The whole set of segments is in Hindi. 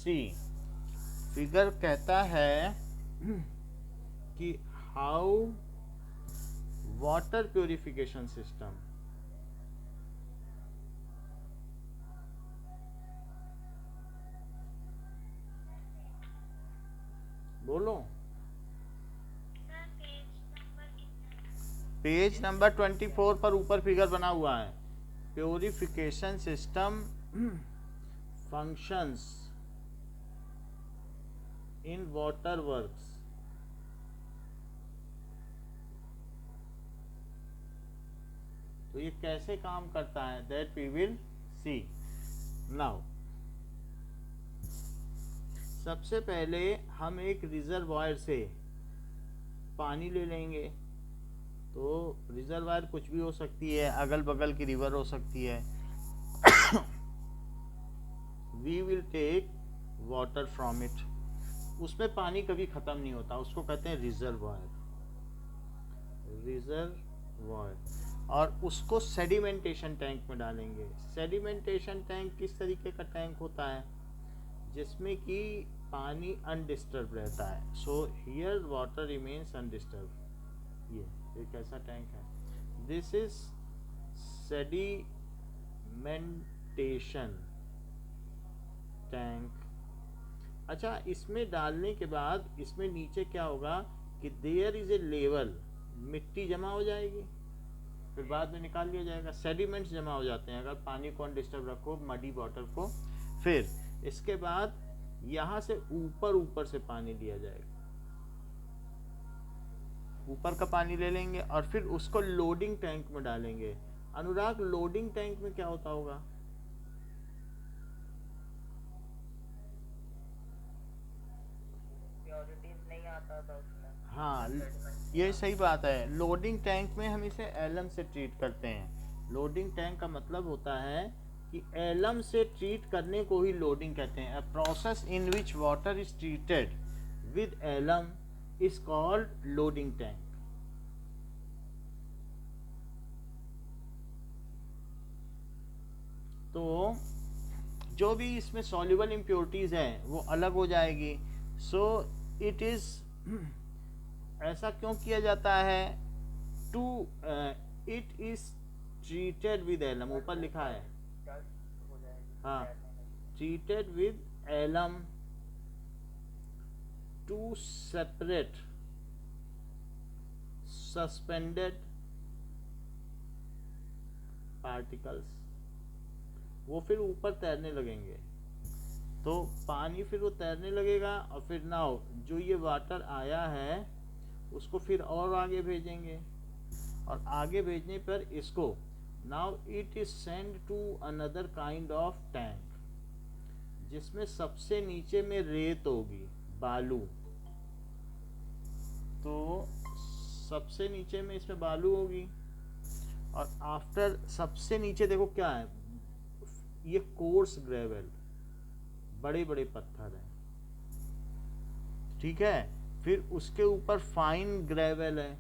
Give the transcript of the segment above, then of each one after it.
सी फिगर कहता है कि हाउ वाटर प्यूरिफिकेशन सिस्टम बोलो। पेज नंबर 24 पर ऊपर फिगर बना हुआ है। Purification system functions in water works. तो ये कैसे काम करता है that we will see now. सबसे पहले हम एक रिजर्वायर से पानी ले लेंगे। तो रिजर्वायर कुछ भी हो सकती है, अगल बगल की रिवर हो सकती है। We will take water from it. उसमें पानी कभी खत्म नहीं होता, उसको कहते हैं रिजर्वायर। रिजर्वायर। और उसको सेडिमेंटेशन टैंक में डालेंगे। सेडिमेंटेशन टैंक किस तरीके का टैंक होता है जिसमें कि पानी अनडिस्टर्ब रहता है। So here water remains undisturb. ये एक ऐसा टैंक है। This is sedimentation tank. अच्छा, इसमें डालने के बाद इसमें नीचे क्या होगा कि देयर इज ए लेवल, मिट्टी जमा हो जाएगी, फिर बाद में निकाल लिया जाएगा। सेडिमेंट्स जमा हो जाते हैं अगर पानी को अनडिस्टर्ब रखो, मडी वाटर को। फिर इसके बाद यहाँ से ऊपर से पानी लिया जाएगा। ऊपर का पानी ले लेंगे और फिर उसको लोडिंग टैंक में डालेंगे। अनुराग, लोडिंग टैंक में क्या होता होगा? नहीं आता था उसमें। हाँ, ये सही बात है। लोडिंग टैंक में हम इसे एलम से ट्रीट करते हैं। लोडिंग टैंक का मतलब होता है कि एलम से ट्रीट करने को ही लोडिंग कहते हैं। A process in which water is treated with alum is called loading tank. तो जो भी इसमें सॉल्युबल इम्प्योरिटीज हैं वो अलग हो जाएगी। सो इट इज ऐसा क्यों किया जाता है? To it is treated with alum, ऊपर लिखा है। हाँ, treated with alum to separate suspended particles. वो फिर ऊपर तैरने लगेंगे। तो पानी फिर वो तैरने लगेगा और फिर नाव जो ये वाटर आया है उसको फिर और आगे भेजेंगे। और आगे भेजने पर इसको now it is send to another kind of tank जिसमें सबसे नीचे में रेत होगी, बालू। तो सबसे नीचे में इसमें बालू होगी और आफ्टर सबसे नीचे देखो क्या है, ये कोर्स ग्रेवल, बड़े बड़े पत्थर हैं, ठीक है। फिर उसके ऊपर फाइन ग्रेवल है,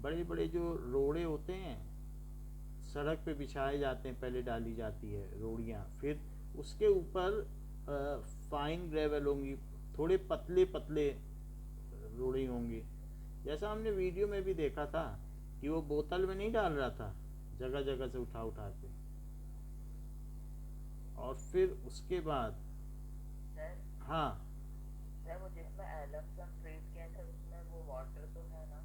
बड़े बड़े जो रोड़े होते हैं सड़क पे बिछाए जाते हैं, पहले डाली जाती है रोड़ियाँ। फिर उसके ऊपर फाइन ग्रेवल होंगी, थोड़े पतले पतले रोड़े होंगी। जैसा हमने वीडियो में भी देखा था कि वो बोतल में नहीं डाल रहा था, जगह जगह से उठा उठा के। और फिर उसके बाद हाँ वो जिसमें एलम से हम ट्रीट किया था उसमें वो वाटर तो है ना?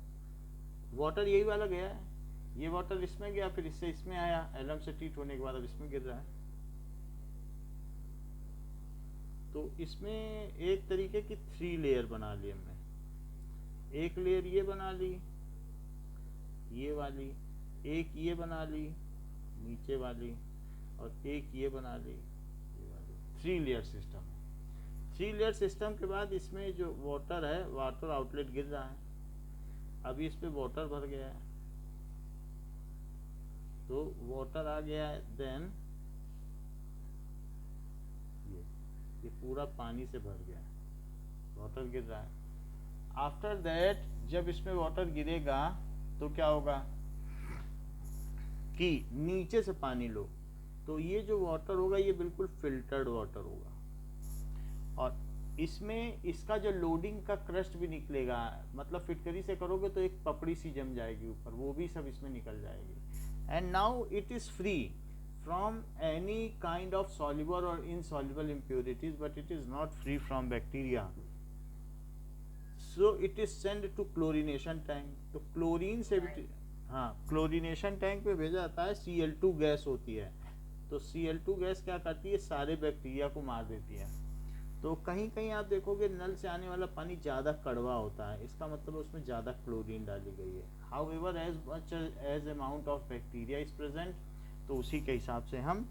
वाटर यही वाला गया है, ये वाटर इसमें गया, फिर इससे इसमें आया, एलम से ट्रीट होने के बाद अब इसमें गिर रहा है। तो इसमें एक तरीके की 3 लेयर बना ली हमने। एक लेयर ये बना ली, ये वाली, एक ये बना ली नीचे वाली, और एक ये बना ली ये वाली। 3 लेयर सिस्टम। 3 लेयर सिस्टम के बाद इसमें जो वाटर है, वाटर आउटलेट गिर रहा है, अभी इस पे वाटर भर गया है, तो वाटर आ गया है। देन ये पूरा पानी से भर गया है, वाटर गिर रहा है। आफ्टर दैट जब इसमें वाटर गिरेगा तो क्या होगा कि नीचे से पानी लो, तो ये जो वाटर होगा ये बिल्कुल फिल्टर्ड वाटर होगा, और इसमें इसका जो लोडिंग का क्रस्ट भी निकलेगा, मतलब फिटकरी से करोगे तो एक पपड़ी सी जम जाएगी ऊपर, वो भी सब इसमें निकल जाएगी। And now it is free from any kind of soluble or insoluble impurities, but it is not free from bacteria, so it is sent to chlorination tank। तो क्लोरीन से भी, हाँ, क्लोरीनेशन टैंक पे भेजा जाता है। Cl2 गैस होती है, तो Cl2 गैस क्या करती है, सारे बैक्टीरिया को मार देती है। तो कहीं कहीं आप देखोगे नल से आने वाला पानी ज़्यादा कड़वा होता है, इसका मतलब उसमें ज़्यादा क्लोरीन डाली गई है। However as much as amount of bacteria is present, तो उसी के हिसाब से हम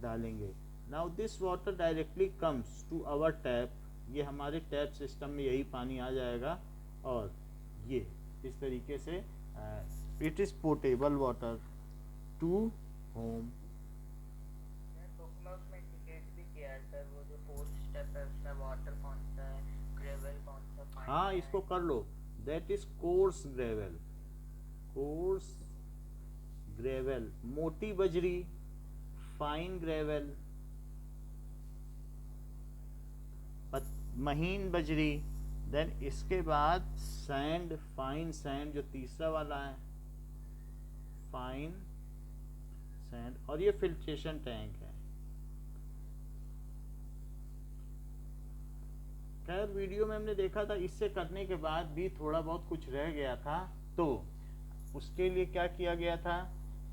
डालेंगे। Now this water directly comes to our tap, ये हमारे टैप सिस्टम में यही पानी आ जाएगा, और ये इस तरीके से it is portable water to home. Book में उसमें इंडिकेट भी किया है सर, वो जो फोर्थ स्टेप है उसमें वाटर कौन सा है, ग्रेवल कौन सा, फाइन हाँ, इसको कर लो, that is coarse gravel. Coarse gravel, मोटी बजरी, फाइन ग्रेवल, महीन बजरी, देन इसके बाद सैंड, फाइन सैंड जो तीसरा वाला है, फाइन सैंड, और ये फिल्ट्रेशन टैंक है। खैर वीडियो में हमने देखा था, इससे करने के बाद भी थोड़ा बहुत कुछ रह गया था, तो उसके लिए क्या किया गया था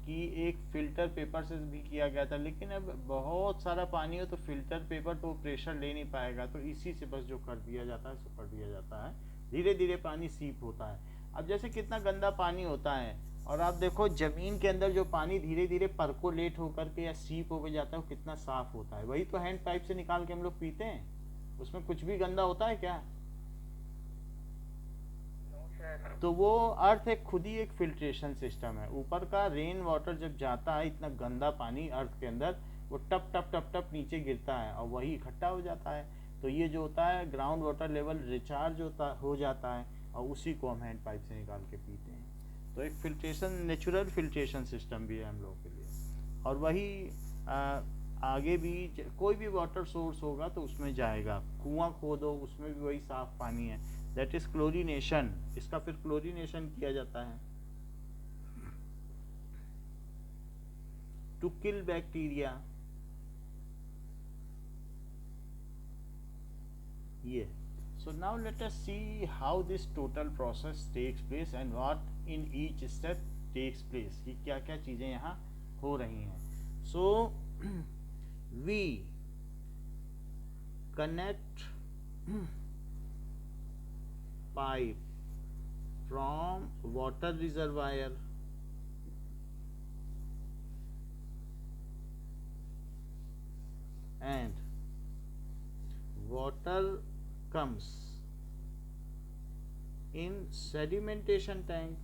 कि एक फ़िल्टर पेपर से भी किया गया था, लेकिन अब बहुत सारा पानी हो तो फ़िल्टर पेपर तो प्रेशर ले नहीं पाएगा, तो इसी से बस जो कर दिया जाता है सो कर दिया जाता है। धीरे धीरे पानी सीप होता है। अब जैसे कितना गंदा पानी होता है, और आप देखो ज़मीन के अंदर जो पानी धीरे धीरे परकोलेट होकर के या सीप होकर जाता है वो कितना साफ़ होता है। वही तो हैंड पाइप से निकाल के हम लोग पीते हैं, उसमें कुछ भी गंदा होता है क्या? तो वो अर्थ एक खुद ही एक फिल्ट्रेशन सिस्टम है। ऊपर का रेन वाटर जब जाता है, इतना गंदा पानी अर्थ के अंदर, वो टप टप टप टप नीचे गिरता है और वही इकट्ठा हो जाता है। तो ये जो होता है ग्राउंड वाटर लेवल रिचार्ज हो जाता है, और उसी को हम हैंड पाइप से निकाल के पीते हैं। तो एक फिल्ट्रेशन, नेचुरल फिल्ट्रेशन सिस्टम भी है हम लोगों के लिए। और वही आगे भी कोई भी वाटर सोर्स होगा तो उसमें जाएगा, कुआं खोदो उसमें भी वही साफ पानी है, दैट इज क्लोरीनेशन। इसका फिर क्लोरीनेशन किया जाता है टू किल बैक्टीरिया। ये so now let us see how this total process takes place and what in each step takes place, कि क्या क्या चीजें यहाँ हो रही हैं। so we connect pipe from water reservoir and water comes in sedimentation tank.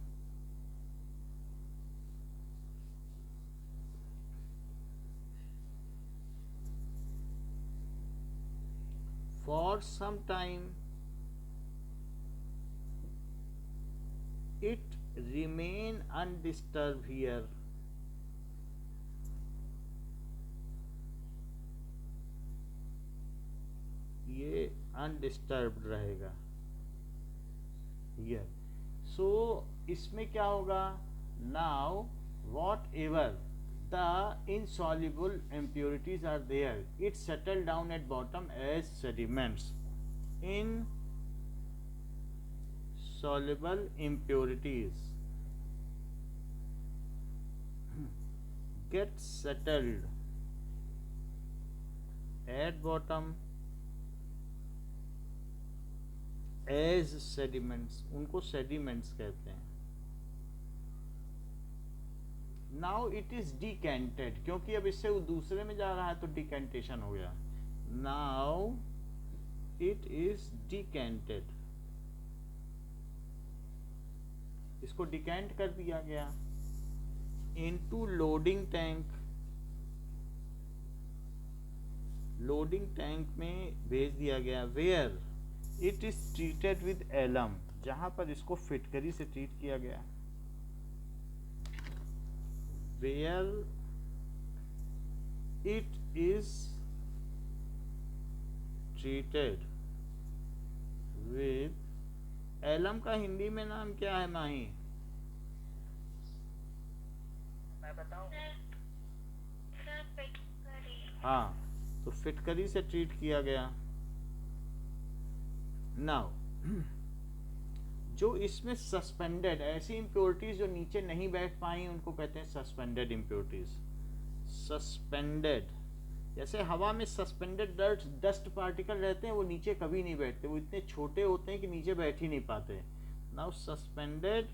For some time it remain undisturbed here, ये अनडिस्टर्ब्ड रहेगा ये। सो इसमें क्या होगा, now what ever the insoluble impurities are there, it settle down at bottom as sediments। insoluble impurities get settled at bottom as sediments, उनको सेडिमेंट्स कहते हैं। नाउ इट इज डिकेंटेड, क्योंकि अब इससे वो दूसरे में जा रहा है तो डिकेंटेशन हो गया। नाउ इट इज डिकेंटेड, इसको डिकेंट कर दिया गया into loading tank. Loading tank में भेज दिया गया, where it is treated with alum, जहां पर इसको फिटकरी से ट्रीट किया गया। Where it is treated with alum का हिंदी में नाम क्या है माही? मैं बताऊं? सर फिटकरी। हाँ, तो फिटकरी से ट्रीट किया गया। नाउ जो इसमें सस्पेंडेड, ऐसी इम्प्योरिटीज जो नीचे नहीं बैठ पाई उनको कहते हैं सस्पेंडेड इम्प्योरिटीज। सस्पेंडेड, जैसे हवा में सस्पेंडेड डस्ट पार्टिकल रहते हैं, वो नीचे कभी नहीं बैठते, वो इतने छोटे होते हैं कि नीचे बैठ ही नहीं पाते। Now suspended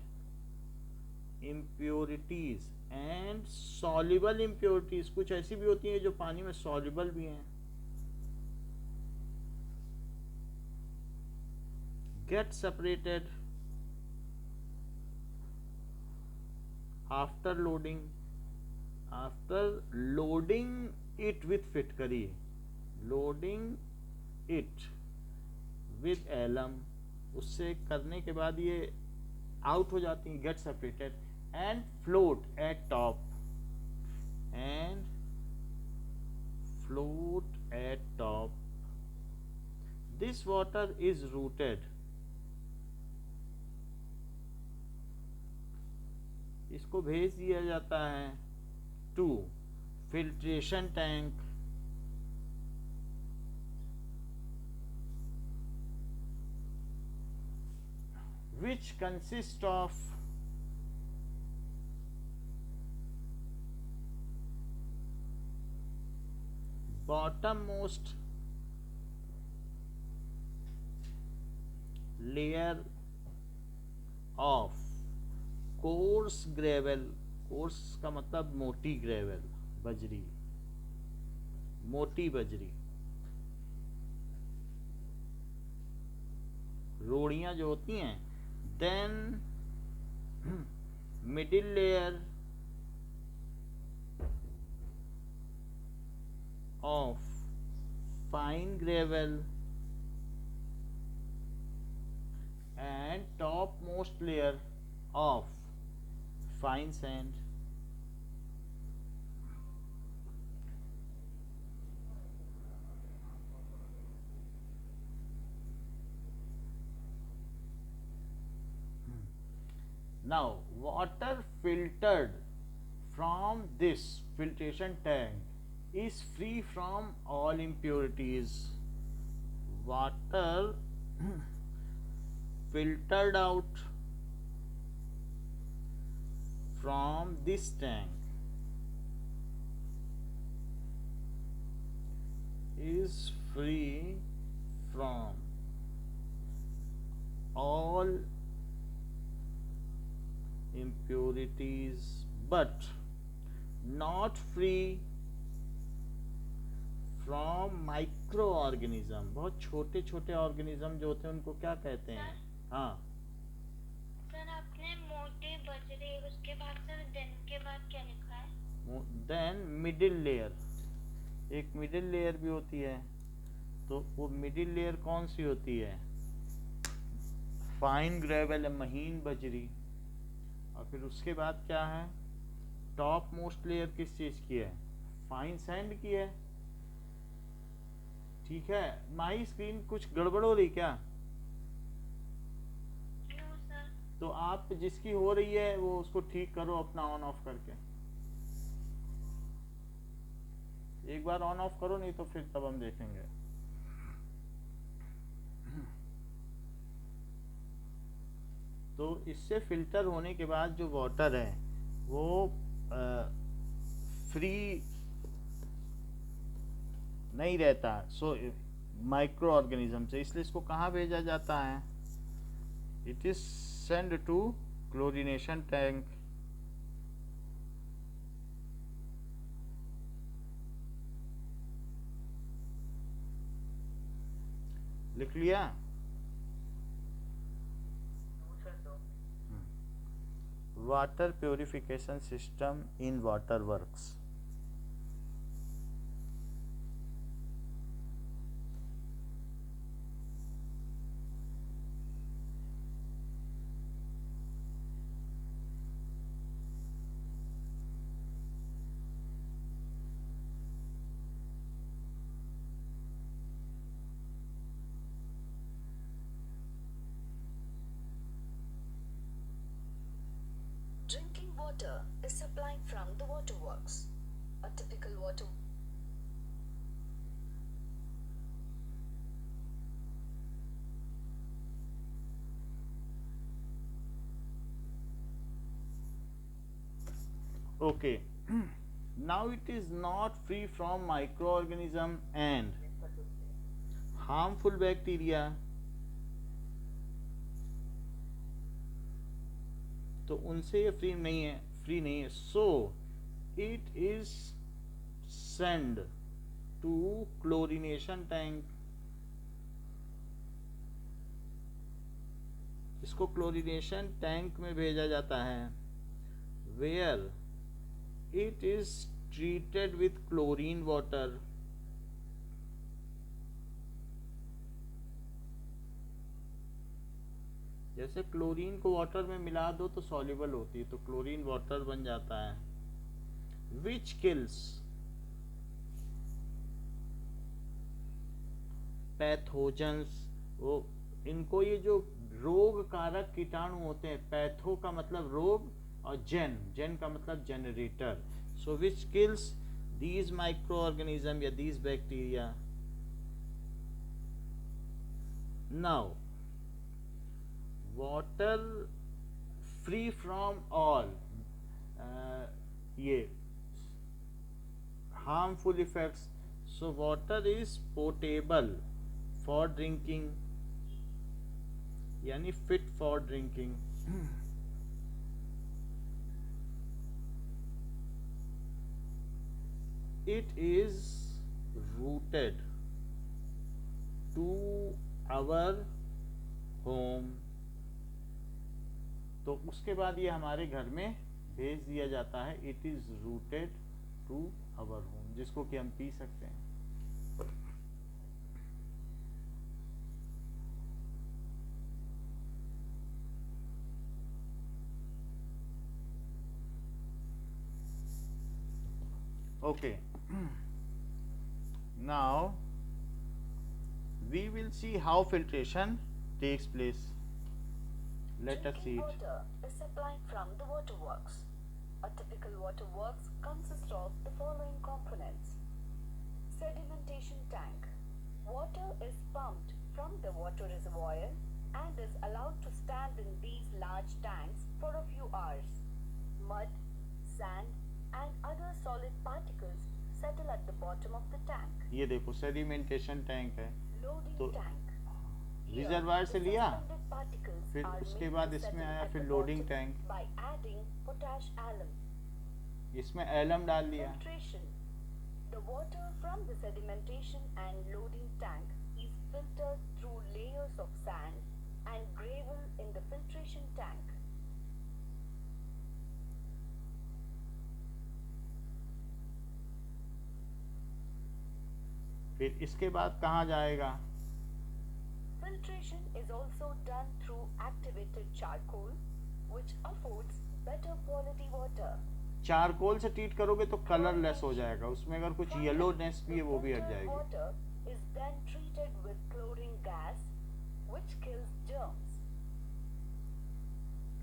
impurities and soluble impurities, कुछ ऐसी भी होती हैं जो पानी में सॉल्युबल भी हैं, get separated after loading it with fitkari, loading it with alum, उससे करने के बाद ये आउट हो जाती है, get separated and float at top, and float at top. This water is routed, इसको भेज दिया जाता है to filtration tank, which consists of bottommost layer of coarse gravel, coarse का मतलब मोटी ग्रेवल, बजरी, मोटी बजरी, रोड़ियां जो होती हैं। Then middle layer of fine gravel and top most layer of fine sand. Now water filtered from this filtration tank is free from all impurities. Water filtered out from this tank is free from all impurities but not free from microorganism। बहुत छोटे छोटे ऑर्गेनिज्म जो होते हैं उनको क्या कहते हैं? हाँ सर आपने मोटी बजरी, उसके बाद सर देन के बाद क्या लिखा है? देन मिडिल लेयर, एक मिडिल लेयर भी होती है, तो वो मिडिल लेयर कौन सी होती है? फाइन ग्रेवल, महीन बजरी। और फिर उसके बाद क्या है? टॉप मोस्ट लेयर किस चीज की है? फाइन सैंड की है। ठीक है, माई स्क्रीन कुछ गड़बड़ हो रही क्या? क्यों सर? तो आप जिसकी हो रही है वो उसको ठीक करो अपना ऑन ऑफ करके, एक बार ऑन ऑफ करो, नहीं तो फिर तब हम देखेंगे। तो इससे फिल्टर होने के बाद जो वाटर है वो फ्री नहीं रहता, सो माइक्रो ऑर्गेनिज्म से, इसलिए इसको कहाँ भेजा जाता है? It is send to chlorination tank. लिख लिया? Water purification system in water works. Drinking water is supplied from the waterworks. A typical water Okay. Now it is not free from microorganism and harmful bacteria. तो उनसे ये फ्री नहीं है. So it is sent to chlorination tank. इसको क्लोरीनेशन टैंक में भेजा जाता है, where it is treated with chlorine water. जैसे क्लोरीन को वाटर में मिला दो तो सॉल्युबल होती है, तो क्लोरीन वाटर बन जाता है. विच किल्स पैथोजेंस. वो इनको ये जो रोग कारक कीटाणु होते हैं, पैथो का मतलब रोग और जेन का मतलब generator. So which kills these micro organism या these bacteria. Now water free from all ये harmful effects. So water is potable for drinking, यानी fit for drinking. It is rooted to our home. तो उसके बाद ये हमारे घर में भेज दिया जाता है. It is routed to our home, जिसको कि हम पी सकते हैं. Okay, now we will see how filtration takes place. Let us see Drinking it. water is supplied from the waterworks. A typical waterworks consists of the following components. Sedimentation tank. Water is pumped from the water reservoir and is allowed to stand in these large tanks for a few hours. Mud, sand and other solid particles settle at the bottom of the tank. ये देखो सेडिमेंटेशन टैंक है. Loading तो tank. रिजर्वायर से लिया, फिर are उसके made बाद to इसमें settle आया, at फिर the loading bottom tank, by adding potash alum. इसमें एलम डाल दिया. Filtration. The water from the sedimentation and loading tank is filtered through layers of sand and gravel in the filtration tank. फिर इसके बाद कहाँ जाएगा. Filtration is also done through activated charcoal, which affords better quality water. Charcoal से ट्रीट करोगे तो कलरलेस हो जाएगा, उसमें अगर कुछ येलोनेस भी है वो भी हट The जाएगी. water is then treated with chlorine gas, which kills germs.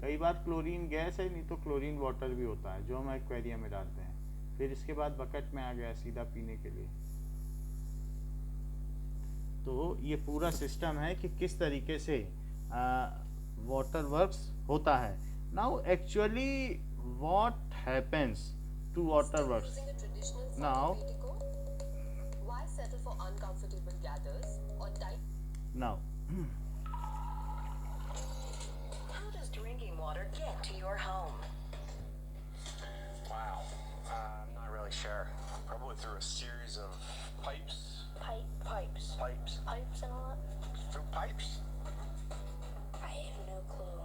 कई बार क्लोरीन गैस है, नहीं तो क्लोरीन वाटर भी होता है जो हम एक्वेरियम में डालते हैं. फिर इसके बाद बकेट में आ गया सीधा पीने के लिए. तो ये पूरा सिस्टम है कि किस तरीके से वाटर वर्क्स होता है. Now actually what happens to water works. Now Why settle for uncomfortable gathers or tight? Now How does drinking water get to your home? Wow, I'm not really sure. Probably through a series of pipes. Pipes and all that? Through pipes? I have no clue.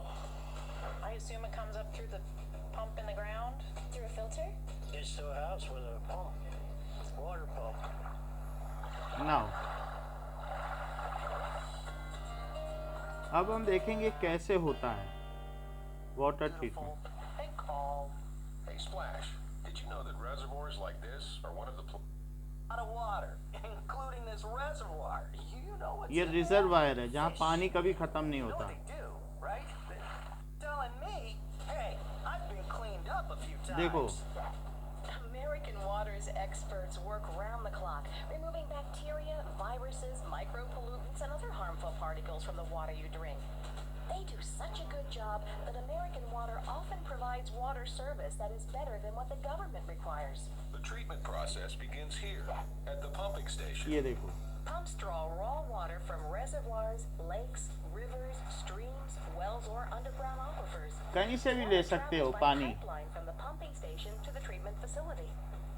I assume it comes up through the pump in the ground? Through a filter? Gets to a house with a pump, water pump. Now अब हम देखेंगे कैसे होता है water treatment. Hey, calm. Hey, Splash, did you know that reservoirs like this are one of the Out of water, including this reservoir. You know what's ये in रिजर्वायर है जहाँ Fish. पानी कभी खत्म नहीं You know होता. what they do, right? They're telling me, hey, I've been up a few times. देखो American Water's experts work round the clock, removing bacteria, viruses, micropollutants, and other harmful particles from the water you drink. They do such a good job that American Water often provides water service that is better than what the government requires. The treatment process begins here, at the pumping station. ये देखो Pumps draw raw water from reservoirs, lakes, rivers, streams, wells, or underground aquifers. कहीं से भी ले Water सकते हो travels by पानी pipeline from the pumping station to the treatment facility.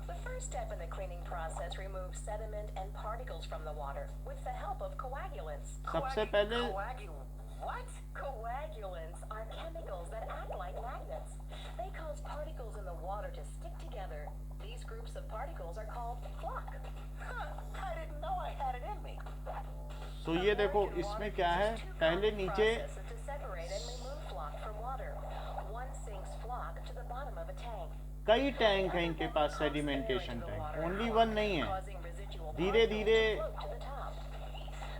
The first step in the cleaning process removes sediment and particles from the water with the help of coagulants. सबसे पहले What? Coagulants are chemicals that act like magnets. They cause particles in the water to stick together. These groups of particles are called floc. Huh, I didn't know I had it in me. तो ये देखो इसमें क्या है पहले नीचे Processes to separate and remove floc from water. One sinks floc to the bottom of a tank. कई टैंक हैं इनके पास सेडिमेंटेशन टैंक ओनली वन नहीं है Causing residual धीरे particles धीरे to float to the top.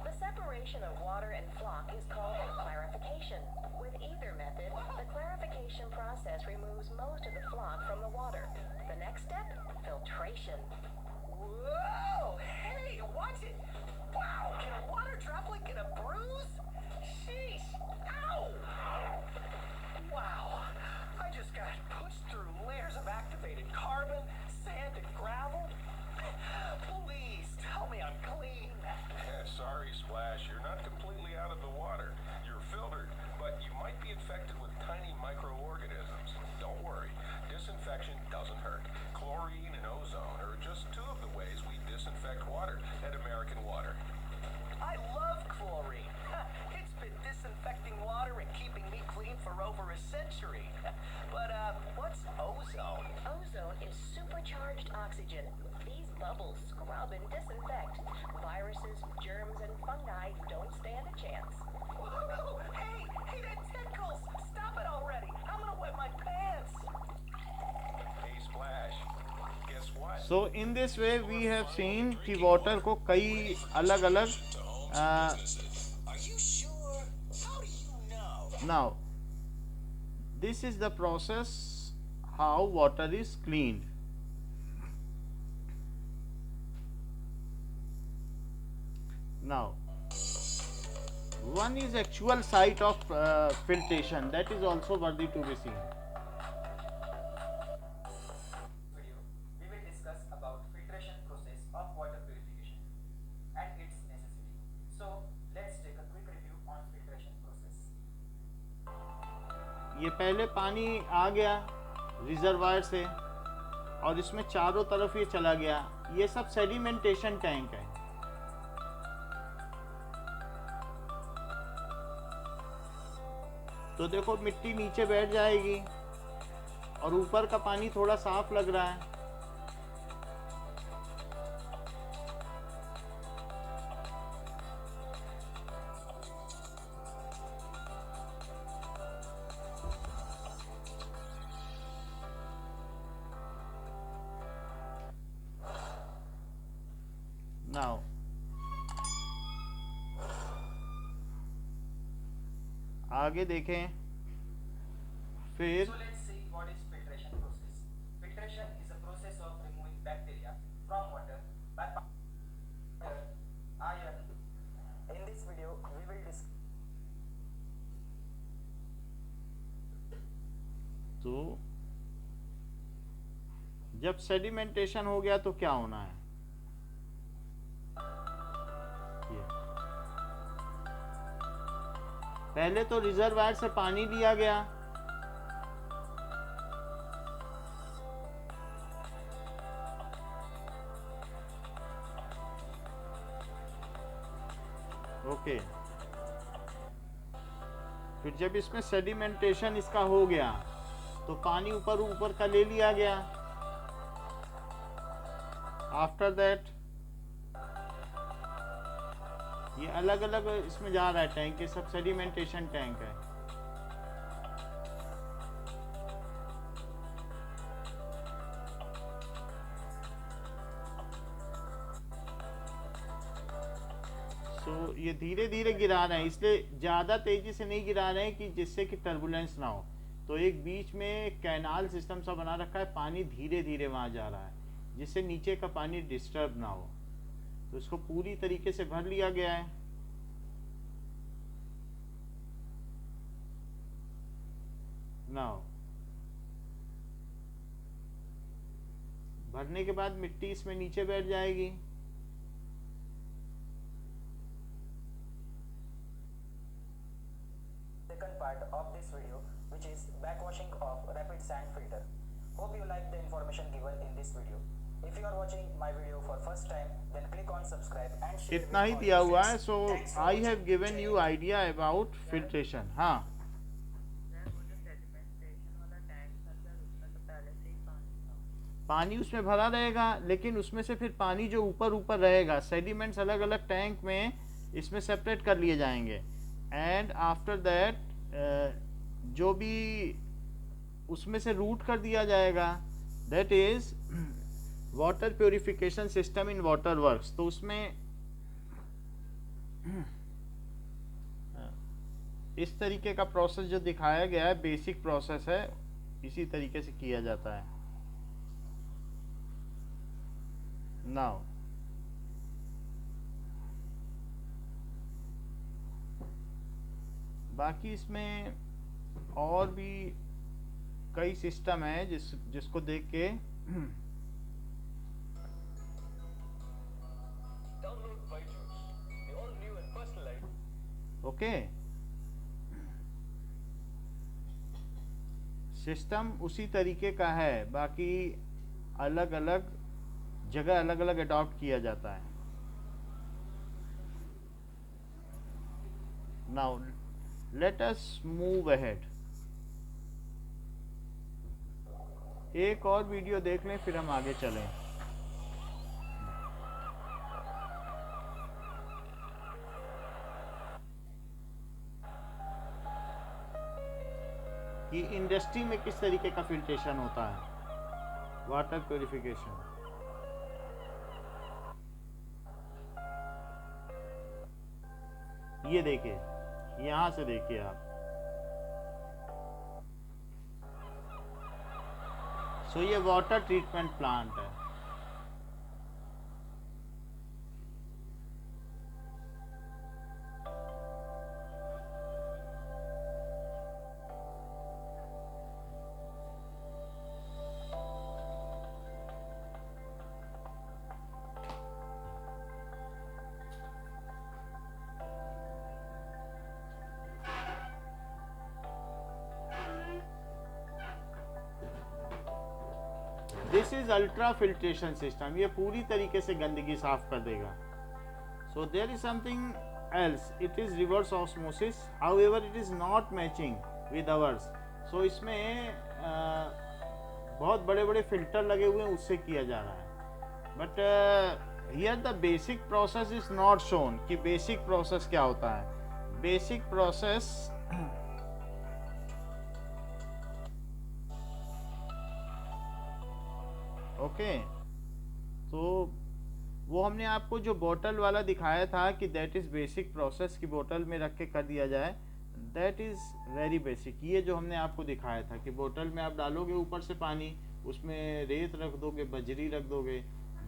The separation of water and floc is called clarification. With either method, the clarification process removes most of the floc from the water. The next step, filtration. Whoa! Hey, watch it! Wow! Can a water droplet get a bruise? Sheesh! Ow! Wow! I just got pushed through layers of activated carbon, sand, and gravel. Please tell me I'm clean. Yeah, sorry, Splash. You're not completely out of the water. You're filtered, but you might be infected with tiny microorganisms. Don't worry. Disinfection doesn't hurt. Chlorine and ozone are just two of the ways we disinfect water at American Water. I love chlorine. It's been disinfecting water and keeping me clean for over a century. But, what's ozone? Ozone is supercharged oxygen. These bubbles scrub and disinfect. Viruses, germs, and fungi don't stand a chance. Whoa! Hey, that tickles! Stop it already! I'm gonna wet my pants! Hey, Splash. Guess what? So in this way we have seen कि वाटर को कई अलग अलग Are you sure? How do you know? Now this is the process how water is cleaned now one is actual site of filtration that is also worthy to be seen. Video, we will discuss about filtration process of water purification and its necessity. So let's take a quick review on filtration process. ये पहले पानी आ गया रिजर्वायर से और इसमें चारों तरफ ये चला गया, ये सब सेडिमेंटेशन टैंक है। तो देखो मिट्टी नीचे बैठ जाएगी और ऊपर का पानी थोड़ा साफ लग रहा है। नाउ आगे देखें फिर So let's see what is filtration process. Filtration is a process of removing bacteria from water by iron. In this video, we will discuss. तो जब सेडिमेंटेशन हो गया तो क्या होना है, ये पहले तो रिजर्वायर से पानी लिया गया, ओके। फिर जब इसमें सेडिमेंटेशन इसका हो गया तो पानी ऊपर का ले लिया गया। आफ्टर दैट ये अलग अलग इसमें जा रहा है टैंक, ये सब सेडिमेंटेशन टैंक है। सो ये धीरे धीरे गिरा रहे हैं, इसलिए ज़्यादा तेज़ी से नहीं गिरा रहे हैं कि जिससे कि टर्बुलेंस ना हो। तो एक बीच में कैनाल सिस्टम सा बना रखा है, पानी धीरे धीरे वहाँ जा रहा है जिससे नीचे का पानी डिस्टर्ब ना हो। तो इसको पूरी तरीके से भर लिया गया है। नाउ भरने के बाद मिट्टी इसमें नीचे बैठ जाएगी। Second part of this video, which is backwashing of rapid sand filter. Hope you like the information given in this video. If you are watching my video for first time, then click on subscribe and share इतना ही with all दिया your हुआ है। friends. So Thanks for I watching. Have given Jai you Hind. Idea about filtration. हाँ सर वो जो सेडिमेंटेशन वाला टैंक था सर, उसमें तो पहले से ही पानी था। पानी उसमें भरा रहेगा, लेकिन उसमें से फिर पानी जो ऊपर ऊपर रहेगा, सेडिमेंट्स अलग अलग टैंक में इसमें सेपरेट कर लिए जाएंगे। एंड आफ्टर दैट जो भी उसमें से रूट कर दिया जाएगा, that is water purification system in water works. तो उसमें इस तरीके का प्रोसेस जो दिखाया गया है, बेसिक प्रोसेस है, इसी तरीके से किया जाता है। नाउ बाकी इसमें और भी कई सिस्टम है जिसको देख के ओके सिस्टम उसी तरीके का है, बाकी अलग अलग जगह अलग अलग अडॉप्ट किया जाता है। Now let us move ahead. एक और वीडियो देख लें फिर हम आगे चलें। कि इंडस्ट्री में किस तरीके का फिल्ट्रेशन होता है, वाटर प्योरिफिकेशन। ये देखिए, यहां से देखिए आप। सो ये वाटर ट्रीटमेंट प्लांट है। This is ultra filtration system. ये पूरी तरीके से गंदगी साफ कर देगा। So there is something else, it is reverse osmosis, however it is not matching with ours. So इसमें बहुत बड़े बड़े फिल्टर लगे हुए हैं, उससे किया जा रहा है। But here the basic process is not shown कि बेसिक प्रोसेस क्या होता है। बेसिक प्रोसेस ओके तो वो हमने आपको जो बोतल वाला दिखाया था कि दैट इज बेसिक प्रोसेस की बोतल में रख के कर दिया जाए, दैट इज वेरी बेसिक। ये जो हमने आपको दिखाया था कि बोतल में आप डालोगे ऊपर से पानी, उसमें रेत रख दोगे, बजरी रख दोगे,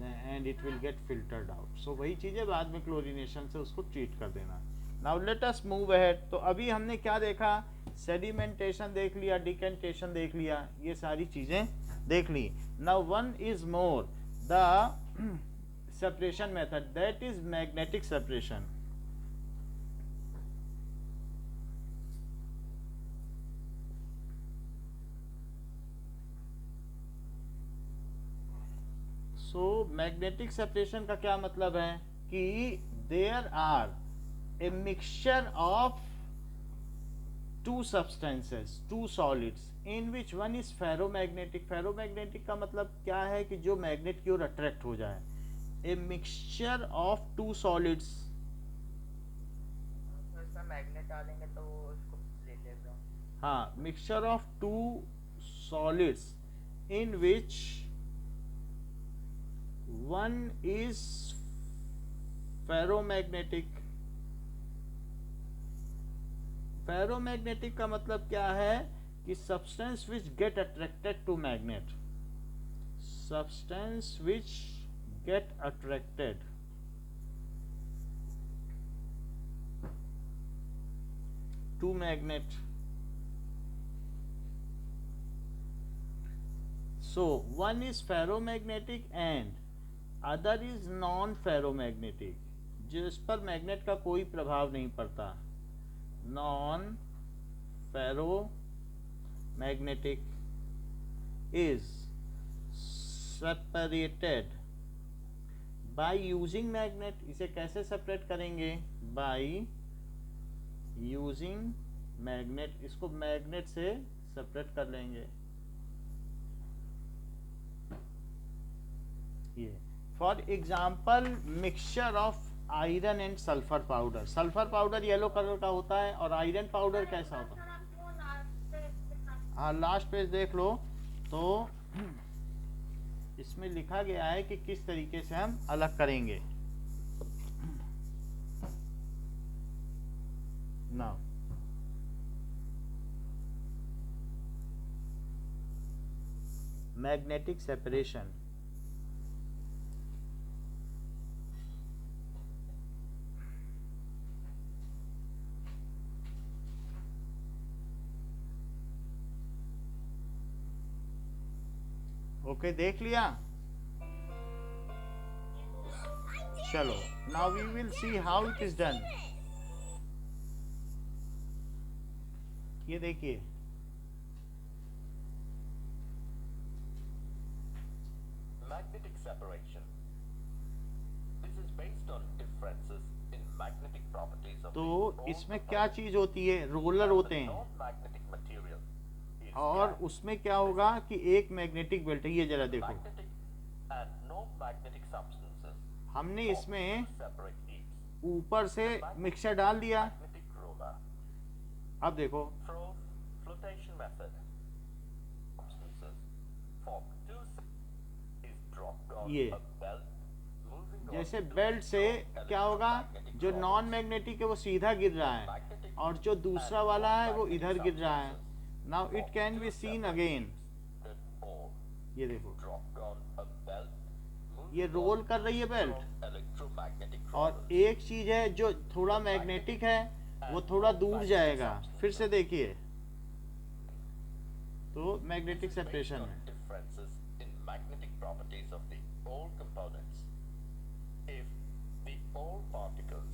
and it will get filtered out. So वही चीज़ है, बाद में क्लोरीनेशन से उसको ट्रीट कर देना। Now let us move ahead. तो अभी हमने क्या देखा, सेडिमेंटेशन देख लिया, डिकेंटेशन देख लिया, ये सारी चीज़ें देख ली। Now one is more the separation method, that is magnetic separation. So magnetic separation का क्या मतलब है कि there are a mixture of two substances, two solids, in which one is ferromagnetic. ferromagnetic का मतलब क्या है कि जो मैग्नेट की ओर अट्रैक्ट हो जाए। A mixture of two solids. तो इसमें मैग्नेट डालेंगे तो वो इसको ले लेगा। हाँ, mixture of two solids in which one is ferromagnetic. ferromagnetic का मतलब क्या है कि substance which get attracted to magnet, substance which get attracted to magnet. So one is ferromagnetic and other is non-ferromagnetic, जिस पर मैग्नेट का कोई प्रभाव नहीं पड़ता, non ferromagnetic is separated by using magnet. इसे कैसे सेपरेट करेंगे? by using magnet, इसको मैग्नेट से सेपरेट कर लेंगे। ये for example mixture of iron and sulphur powder. Sulphur powder yellow colour का होता है और आयरन पाउडर कैसा होता है? हाँ, लास्ट पेज देख लो तो इसमें लिखा गया है कि किस तरीके से हम अलग करेंगे। Now magnetic separation. ओके, देख लिया? चलो, now we will see how it is done. ये देखिए, magnetic separation. This is based on differences in magnetic properties of तो the इसमें क्या चीज होती है? रोलर होते हैं non-magnetic material is और gas, उसमें क्या होगा कि एक मैग्नेटिक बेल्ट है। ये जरा देखो, magnetic and non-magnetic substances हमने form इसमें two separate heaps. ऊपर से मिक्सचर डाल दिया। Magnetic roller अब देखो, through flotation method. Substances form two is dropped on ये a belt moving on जैसे two बेल्ट से strong क्या होगा, electromagnetic जो rollers. नॉन मैग्नेटिक है वो सीधा गिर रहा है Magnetic और जो दूसरा and वाला है वो non-magnetic इधर गिर रहा है। substances now it form can two be seen separate again. heaps that all ये देखो, dropped on a belt moving ये on रोल कर रही है बेल्ट strong electromagnetic और rollers. एक चीज है जो थोड़ा मैग्नेटिक है वो थोड़ा दूर जाएगा। फिर से देखिए, तो magnetic This is based separation on है। differences in magnetic properties of the ore components. If the ore particles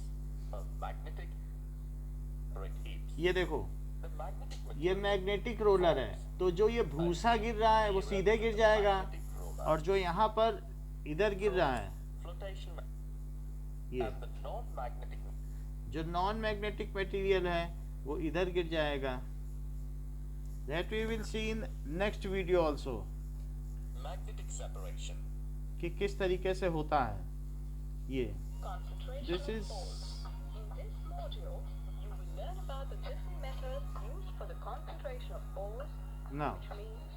are magnetic separate heaps, ये देखो, the magnetic ये material मैग्नेटिक रोलर है, तो जो ये भूसा गिर रहा है वो सीधे गिर जाएगा magnetic roller और जो यहाँ पर इधर गिर रहा है flotation ये and the non-magnetic जो नॉन मैग्नेटिक मटेरियल है वो इधर गिर जाएगा। That we will see in next video also magnetic separation. कि किस तरीके से होता है ये। Concentration This of is- ores. In this module, you will learn about the different methods used for the concentration of ores, now which means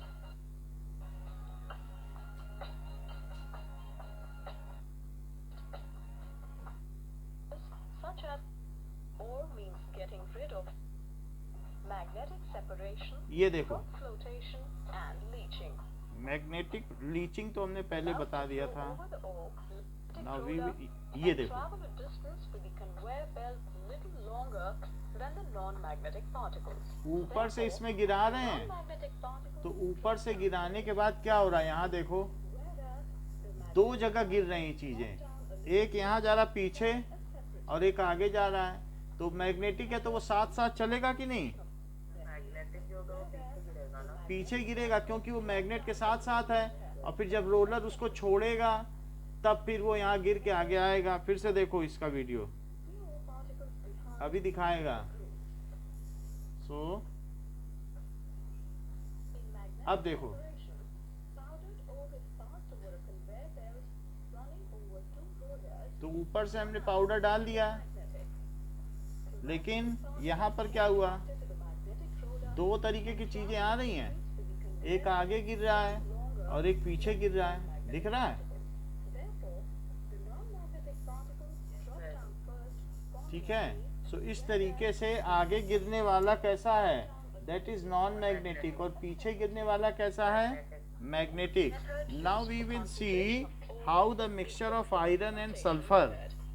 such as ore means getting rid of magnetic separation, ये देखो, flotation and leaching. Magnetic leaching तो हमने पहले Now बता to दिया go था। over the ore, magnetic Now we roller will- ये and देखो, travel a distance with the conveyor belt little longer than the non-magnetic particles. ऊपर से Therefore, इसमें गिरा the रहे हैं non-magnetic particles तो ऊपर से गिराने के बाद क्या हो रहा है, यहाँ देखो दो जगह गिर रही चीजें, एक यहाँ जा रहा पीछे और एक आगे जा रहा है। तो मैग्नेटिक है तो वो साथ साथ चलेगा कि नहीं? मैग्नेटिक जो होगा वो पीछे गिरेगा ना। पीछे गिरेगा क्योंकि वो मैग्नेट के साथ साथ है और फिर जब रोलर उसको छोड़ेगा तब फिर वो यहाँ गिर के आगे आएगा। फिर से देखो इसका वीडियो अभी दिखाएगा। सो अब देखो, तो ऊपर से हमने पाउडर डाल दिया, लेकिन यहाँ पर क्या हुआ, दो तरीके की चीजें आ रही हैं, एक आगे गिर रहा है और एक पीछे गिर रहा है। दिख रहा है? ठीक है। सो इस तरीके से आगे गिरने वाला कैसा है, दैट इज नॉन मैग्नेटिक, और पीछे गिरने वाला कैसा है, magnetic. Now we will see how the mixture of iron and sulphur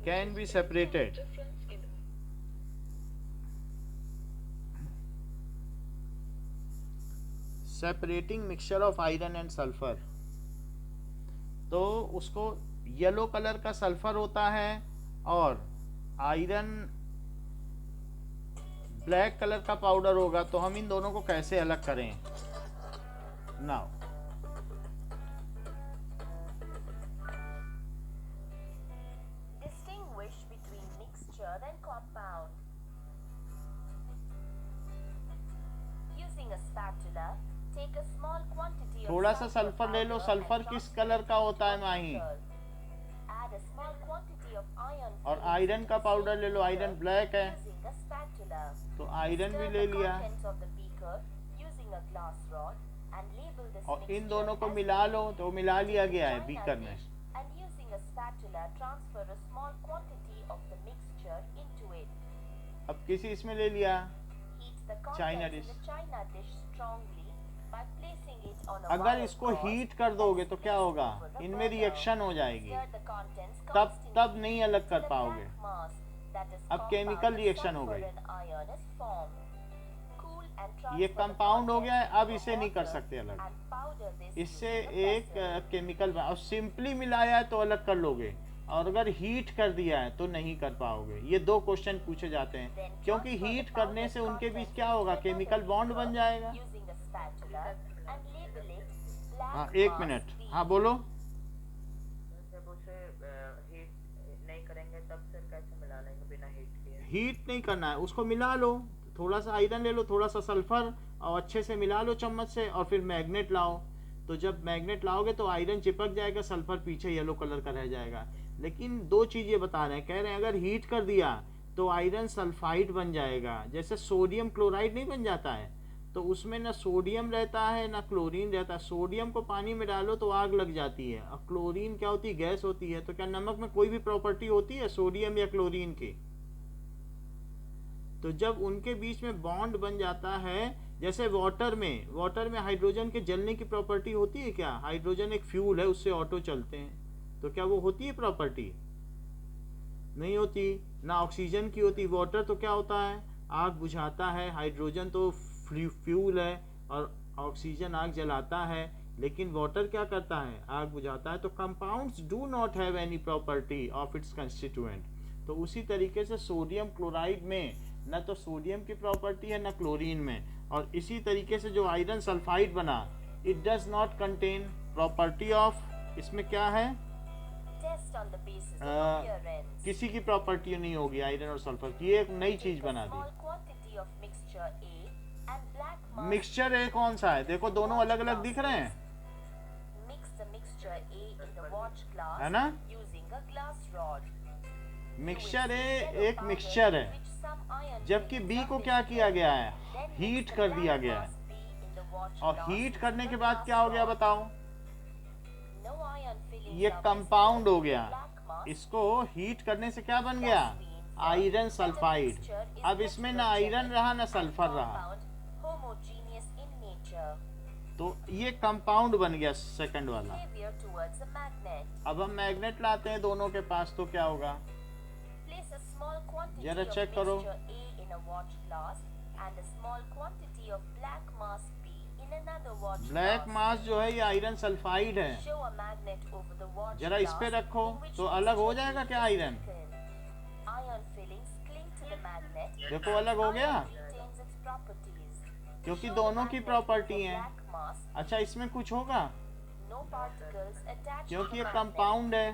can be separated. Separating mixture of iron and sulphur, तो उसको येलो कलर का सल्फर होता है और आयरन ब्लैक कलर का पाउडर होगा, तो हम इन दोनों को कैसे अलग करें। Now Distinguish between mixture and compound. Using a spatula, take a small quantity of थोड़ा सा sulfur सल्फर ले लो। powder सल्फर and किस transfer कलर का it होता है into a Mahi, beaker. Add a small quantity of iron और filling आयरन to का the पाउडर same ले लो। आयरन beaker ब्लैक है, using a spatula. तो आयरन भी Stir ले the लिया, contents of the beaker using a glass rod and label this और इन mixture दोनों को as मिला लो, A. तो मिला लिया गया है China बीकर में। dish and using a spatula transfer a small quantity of the mixture into it. अब किसी इसमें ले लिया, Heat the China contents in dish। the China dish strongly by placing it on a अगर wire इसको cord हीट कर दोगे तो क्या होगा, over the इनमें burner. रिएक्शन हो जाएगी, Stir the contents तब constantly नहीं अलग कर till a पाओगे। black mass, that is अब compound केमिकल of रिएक्शन हो sulfur गई। and iron is formed. Cool and ये transfer the कंपाउंड हो गया है, अब contents इसे into नहीं कर water सकते अलग। and powder this इससे using a एक vessel. केमिकल और सिंपली मिलाया है तो अलग कर लोगे, और अगर हीट कर दिया है तो नहीं कर पाओगे। ये दो क्वेश्चन पूछे जाते हैं, क्योंकि हीट करने से उनके बीच क्या होगा, केमिकल बॉन्ड बन जाएगा। Using a spatula and label it हाँ black एक mass मिनट, B. हाँ बोलो। जब उसे हीट नहीं करेंगे तब फिर कैसे मिला लेंगे बिना हीट किए? हीट नहीं करना है, उसको मिला लो। थोड़ा सा आयरन ले लो, थोड़ा सा सल्फर, और अच्छे से मिला लो चम्मच से, और फिर मैग्नेट लाओ। तो जब मैग्नेट लाओगे तो आयरन चिपक जाएगा, सल्फर पीछे येलो कलर का रह जाएगा। लेकिन दो चीज़ें बता रहे हैं, कह रहे हैं अगर हीट कर दिया तो आयरन सल्फाइड बन जाएगा। जैसे सोडियम क्लोराइड नहीं बन जाता है, तो उसमें ना सोडियम रहता है ना क्लोरीन रहता है। सोडियम को पानी में डालो तो आग लग जाती है, और क्लोरीन क्या होती है, गैस होती है। तो क्या नमक में कोई भी प्रॉपर्टी होती है सोडियम या क्लोरीन की? तो जब उनके बीच में बॉन्ड बन जाता है, जैसे वाटर में हाइड्रोजन के जलने की प्रॉपर्टी होती है क्या? हाइड्रोजन एक फ्यूल है, उससे ऑटो चलते हैं, तो क्या वो होती है प्रॉपर्टी? नहीं होती ना। ऑक्सीजन की होती। वाटर तो क्या होता है, आग बुझाता है। हाइड्रोजन तो फ्यूल है और ऑक्सीजन आग जलाता है, लेकिन वाटर क्या करता है, आग बुझाता है। तो compounds do not have any property of its constituent. तो उसी तरीके से सोडियम क्लोराइड में न तो सोडियम की प्रॉपर्टी है न क्लोरीन में, और इसी तरीके से जो आयरन सल्फाइड बना, it does not contain property of, इसमें क्या है, Test on the basis of appearance. किसी की प्रॉपर्टी नहीं होगी आयरन और सल्फर की। ये एक नई चीज Take a बना small दी। quantity of mixture A and black mass mixture A कौन सा है, देखो दोनों अलग अलग दिख रहे हैं, Mix the mixture A in the watch glass है ना? using a glass rod. Mixture A एक मिक्सचर है, जबकि बी को क्या किया गया है, हीट कर दिया गया है। और हीट करने के बाद क्या हो गया बताओ, ये कंपाउंड हो गया। इसको हीट करने से क्या बन गया, आयरन सल्फाइड। अब इसमें ना आयरन रहा ना सल्फर रहा, तो ये कंपाउंड बन गया सेकंड वाला। अब हम मैग्नेट लाते हैं दोनों के पास, तो क्या होगा, जरा चेक करो। ब्लैक मास जो है ये आयरन सल्फाइड है, जरा इस पे रखो तो अलग हो जाएगा क्या आयरन, देखो अलग हो गया, क्योंकि दोनों की प्रॉपर्टी है। अच्छा इसमें कुछ होगा, क्योंकि ये कंपाउंड है,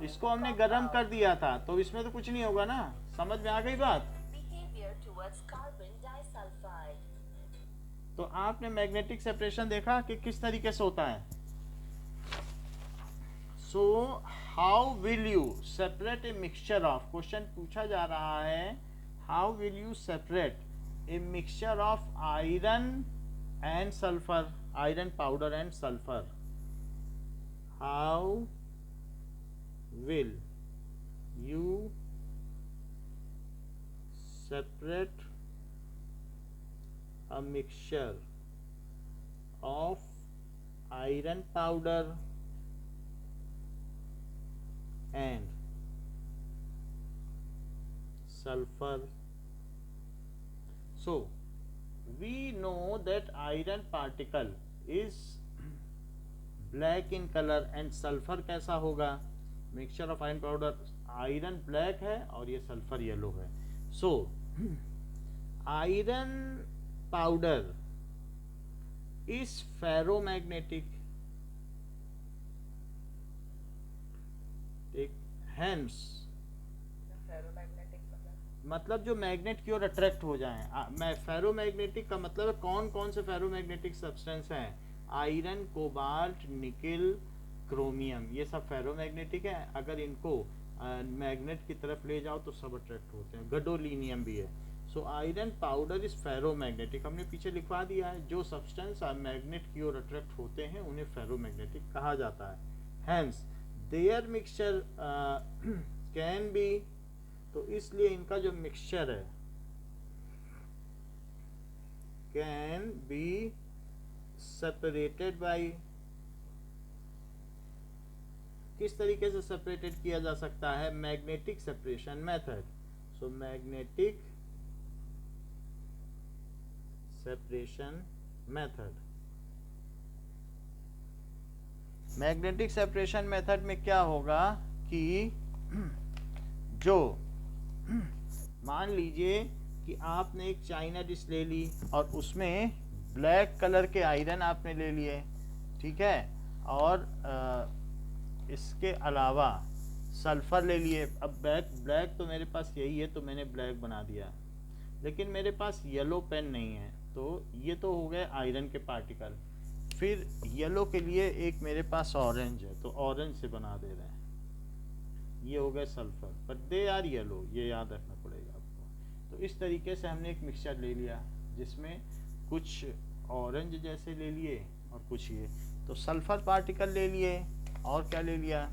इसको हमने गर्म कर दिया था, तो इसमें तो कुछ नहीं होगा ना। समझ में आ गई बात? तो आपने मैग्नेटिक सेपरेशन देखा कि किस तरीके से होता है। So how will you separate A mixture of, question पूछा जा रहा है, how will you separate A mixture of iron and sulphur, iron powder and sulphur, how will you separate a mixture of iron powder and sulfur. So we know that iron particle is black in color and sulfur कैसा होगा? mixture of iron powder, iron black है और ये सल्फर येलो है. So iron powder is ferromagnetic. Hence ferromagnetic मतलब जो मैग्नेट की ओर अट्रैक्ट हो जाए. फेरोमैग्नेटिक का मतलब है कौन कौन से फेरोमैग्नेटिक सब्सटेंस हैं? आयरन, कोबाल्ट, निकेल, क्रोमियम, ये सब फेरोमैग्नेटिक है. अगर इनको मैग्नेट की तरफ ले जाओ तो सब अट्रैक्ट होते हैं. गडोलिनियम भी है. So iron powder is ferromagnetic. हमने पीछे लिखवा दिया है, जो सब्सटेंस मैग्नेट की ओर अट्रैक्ट होते हैं उन्हें फेरोमैग्नेटिक कहा जाता है. Hence their mixture can be, तो इसलिए इनका जो मिक्सचर है कैन बी सेपरेटेड बाय, किस तरीके से सेपरेटेड किया जा सकता है? Magnetic separation method. So magnetic separation method. Magnetic separation method में क्या होगा कि जो मान लीजिए कि आपने एक चाइना डिश ले ली और उसमें ब्लैक कलर के आयरन आपने ले लिए, ठीक है, और इसके अलावा सल्फर ले लिए. अब ब्लैक तो मेरे पास यही है तो मैंने ब्लैक बना दिया, लेकिन मेरे पास येलो पेन नहीं है, तो ये तो हो गए आयरन के पार्टिकल. फिर येलो के लिए एक मेरे पास ऑरेंज है तो ऑरेंज से बना दे रहे हैं. ये हो गए sulphur, but they are yellow, ये याद रखना पड़ेगा आपको. तो इस तरीके से हमने एक मिक्सचर ले लिया जिसमें कुछ ऑरेंज जैसे ले लिए और कुछ ये, तो सल्फर पार्टिकल ले लिए और क्या ले लिया?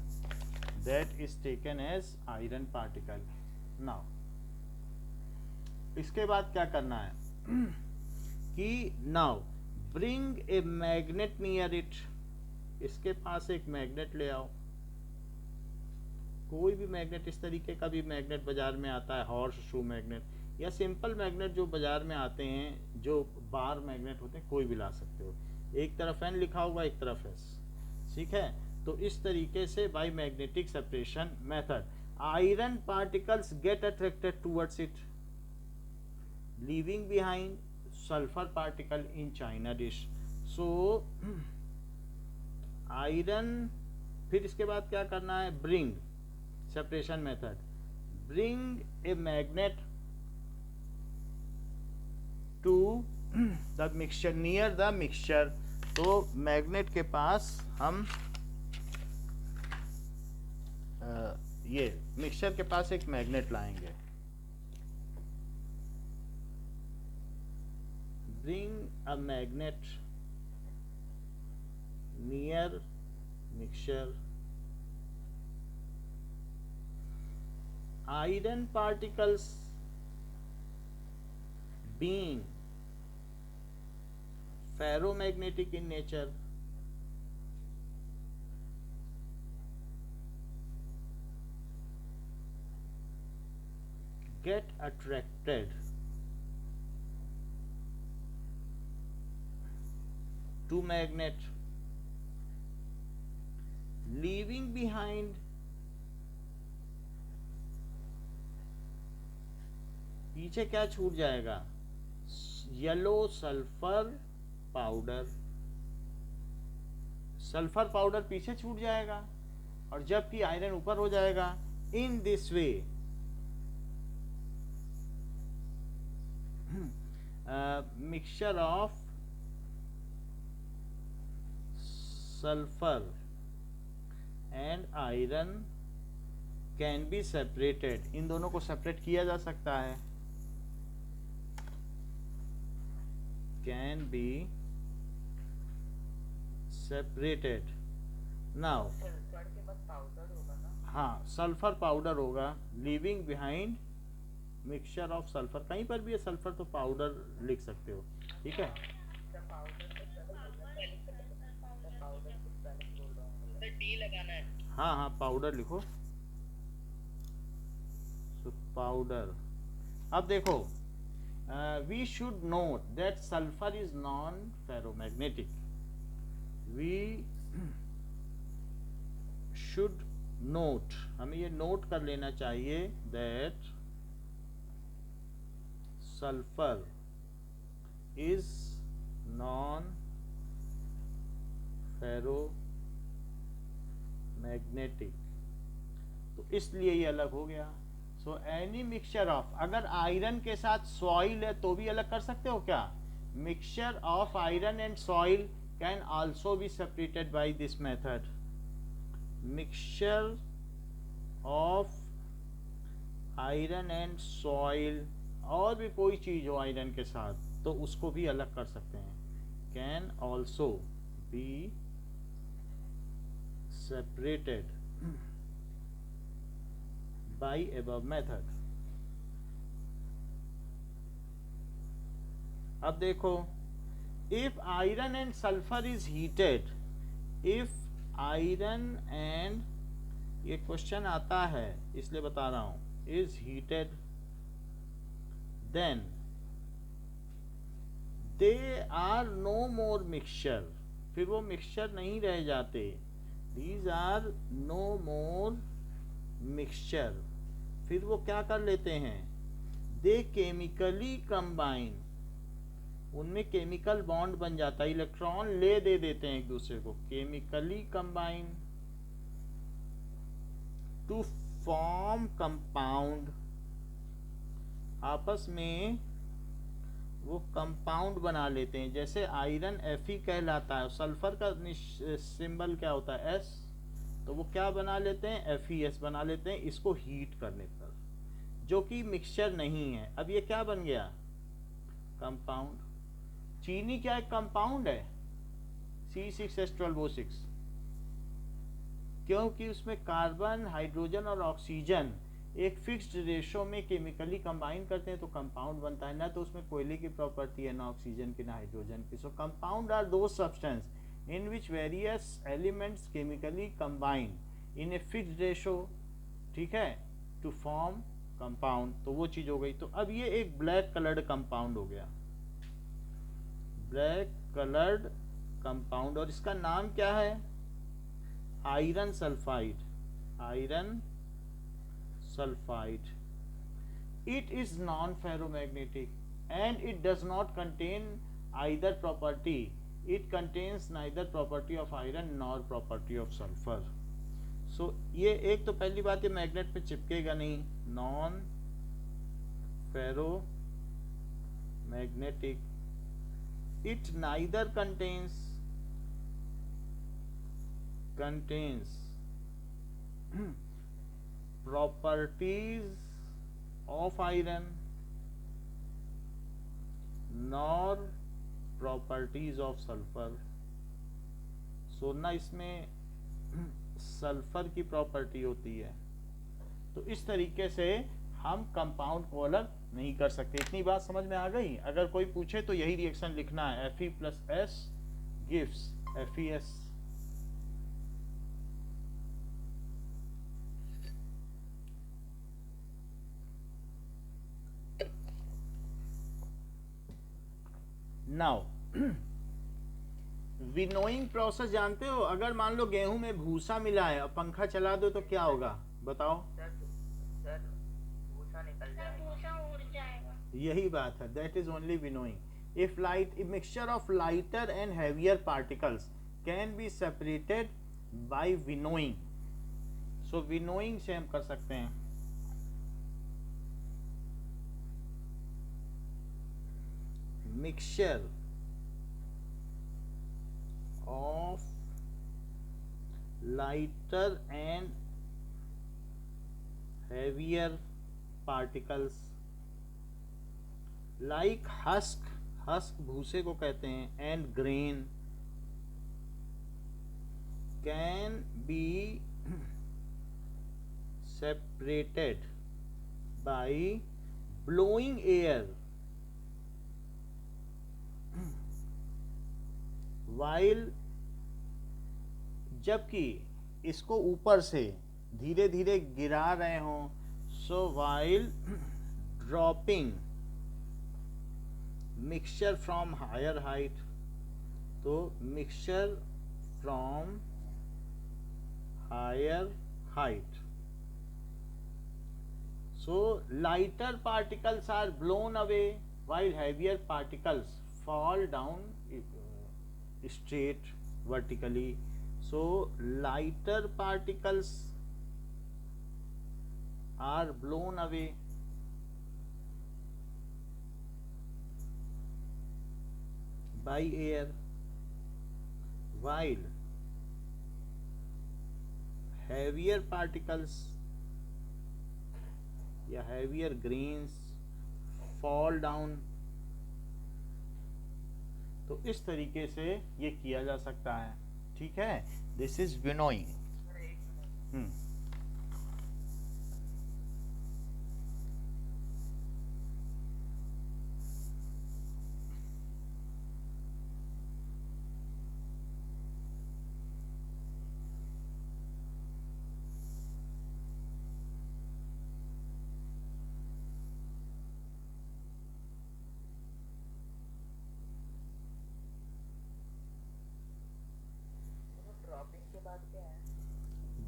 That is taken as iron particle. Now इसके बाद क्या करना है कि now bring a magnet near it. इसके पास एक मैग्नेट ले आओ. कोई भी मैग्नेट, इस तरीके का भी मैग्नेट बाजार में आता है, हॉर्स शू मैग्नेट या सिंपल मैग्नेट जो बाजार में आते हैं, जो बार मैग्नेट होते हैं, कोई भी ला सकते हो. एक तरफ एन लिखा होगा, एक तरफ एस, ठीक है. तो इस तरीके से by magnetic separation method iron particles get attracted towards it, leaving behind sulfur particle in china dish. So iron, फिर इसके बाद क्या करना है? bring separation method, bring a magnet to the mixture, near the mixture. तो मैग्नेट के पास हम ये मिक्सचर के पास एक मैग्नेट लाएंगे. Bring a magnet near mixture. Iron particles being ferromagnetic in nature get attracted to magnet, leaving behind पीछे क्या छूट जाएगा? Yellow sulphur powder. Sulphur powder पीछे छूट जाएगा और जबकि आयरन ऊपर हो जाएगा. इन this way mixture of sulfur and iron can be separated. इन दोनों को सेपरेट किया जा सकता है. can be separated. now sulphur के बाद पाउडर होगा ना? हाँ, सल्फर पाउडर होगा, leaving behind mixture of sulphur, कहीं पर भी ये सल्फर तो पाउडर लिख सकते हो, ठीक है। डी लगाना है। हाँ हाँ पाउडर लिखो, सो पाउडर। अब देखो, we should note that sulphur is non ferromagnetic. We should note, हमें ये नोट कर लेना चाहिए that sulphur is non ferromagnetic, तो इसलिए ये अलग हो गया। सो एनी मिक्सचर ऑफ, अगर आयरन के साथ सॉइल है तो भी अलग कर सकते हो क्या? Mixture of iron and soil can also be separated by this method. Mixture of iron and soil, और भी कोई चीज हो आयरन के साथ तो उसको भी अलग कर सकते हैं। Can also be separated by above method। अब देखो, if iron and sulfur is heated, if iron and, ये क्वेश्चन आता है इसलिए बता रहा हूं, is heated, then they are no more mixture, फिर वो मिक्सचर नहीं रह जाते। these are no more mixture, फिर वो क्या कर लेते हैं? दे केमिकली कंबाइन, उनमें केमिकल बॉन्ड बन जाता है, इलेक्ट्रॉन ले दे देते हैं एक दूसरे को, chemically combine to form compound, आपस में वो कंपाउंड बना लेते हैं। जैसे आयरन Fe कहलाता है, सल्फर का सिंबल क्या होता है? S, तो वो क्या बना लेते हैं? FeS बना लेते हैं इसको हीट करने पर, जो कि मिक्सचर नहीं है। अब ये क्या बन गया? कंपाउंड। चीनी क्या एक कंपाउंड है? C6H12O6, क्योंकि उसमें कार्बन, हाइड्रोजन और ऑक्सीजन एक फिक्स्ड रेशो में केमिकली कंबाइन करते हैं तो कंपाउंड बनता है। ना तो उसमें कोयले की प्रॉपर्टी है, ना ऑक्सीजन की, ना हाइड्रोजन की। सो कंपाउंड आर दो substance in which various elements chemically combine in a fixed ratio, ठीक है, to form compound। तो वो चीज हो गई। तो अब ये एक ब्लैक कलर्ड कंपाउंड हो गया, ब्लैक कलर्ड कंपाउंड, और इसका नाम क्या है? Iron sulphide, iron sulphide. It is non-ferromagnetic and it does not contain either property, it contains neither property of iron nor property of sulfur। So ये एक तो पहली बात, ये मैग्नेट पे चिपकेगा नहीं, non ferromagnetic. It neither contains properties of iron nor properties of sulphur. So ना इसमें सल्फर की प्रॉपर्टी होती है, तो इस तरीके से हम कंपाउंड को अलग नहीं कर सकते। इतनी बात समझ में आ गई? अगर कोई पूछे तो यही रिएक्शन लिखना है, Fe+S gives FeS। Now winnowing process जानते हो? अगर मान लो गेहूं में भूसा मिला है और पंखा चला दो तो क्या होगा? बताओ। सर भूसा निकल जाएगा, भूसा उड़ जाएगा। यही बात है, that is only winnowing. If mixture of lighter and heavier particles can be separated bye winnowing. So winnowing से हम कर सकते हैं। Mixture of lighter and heavier particles like husk भूसे को कहते हैं, and grain can be separated by blowing air while, जबकि इसको ऊपर से धीरे धीरे गिरा रहे हों, so while dropping mixture from higher height, तो mixture from higher height, so lighter particles are blown away while heavier particles fall down straight vertically. So lighter particles are blown away by air while heavier particles या heavier grains fall down. तो इस तरीके से ये किया जा सकता है. ठीक है, this is winnowing.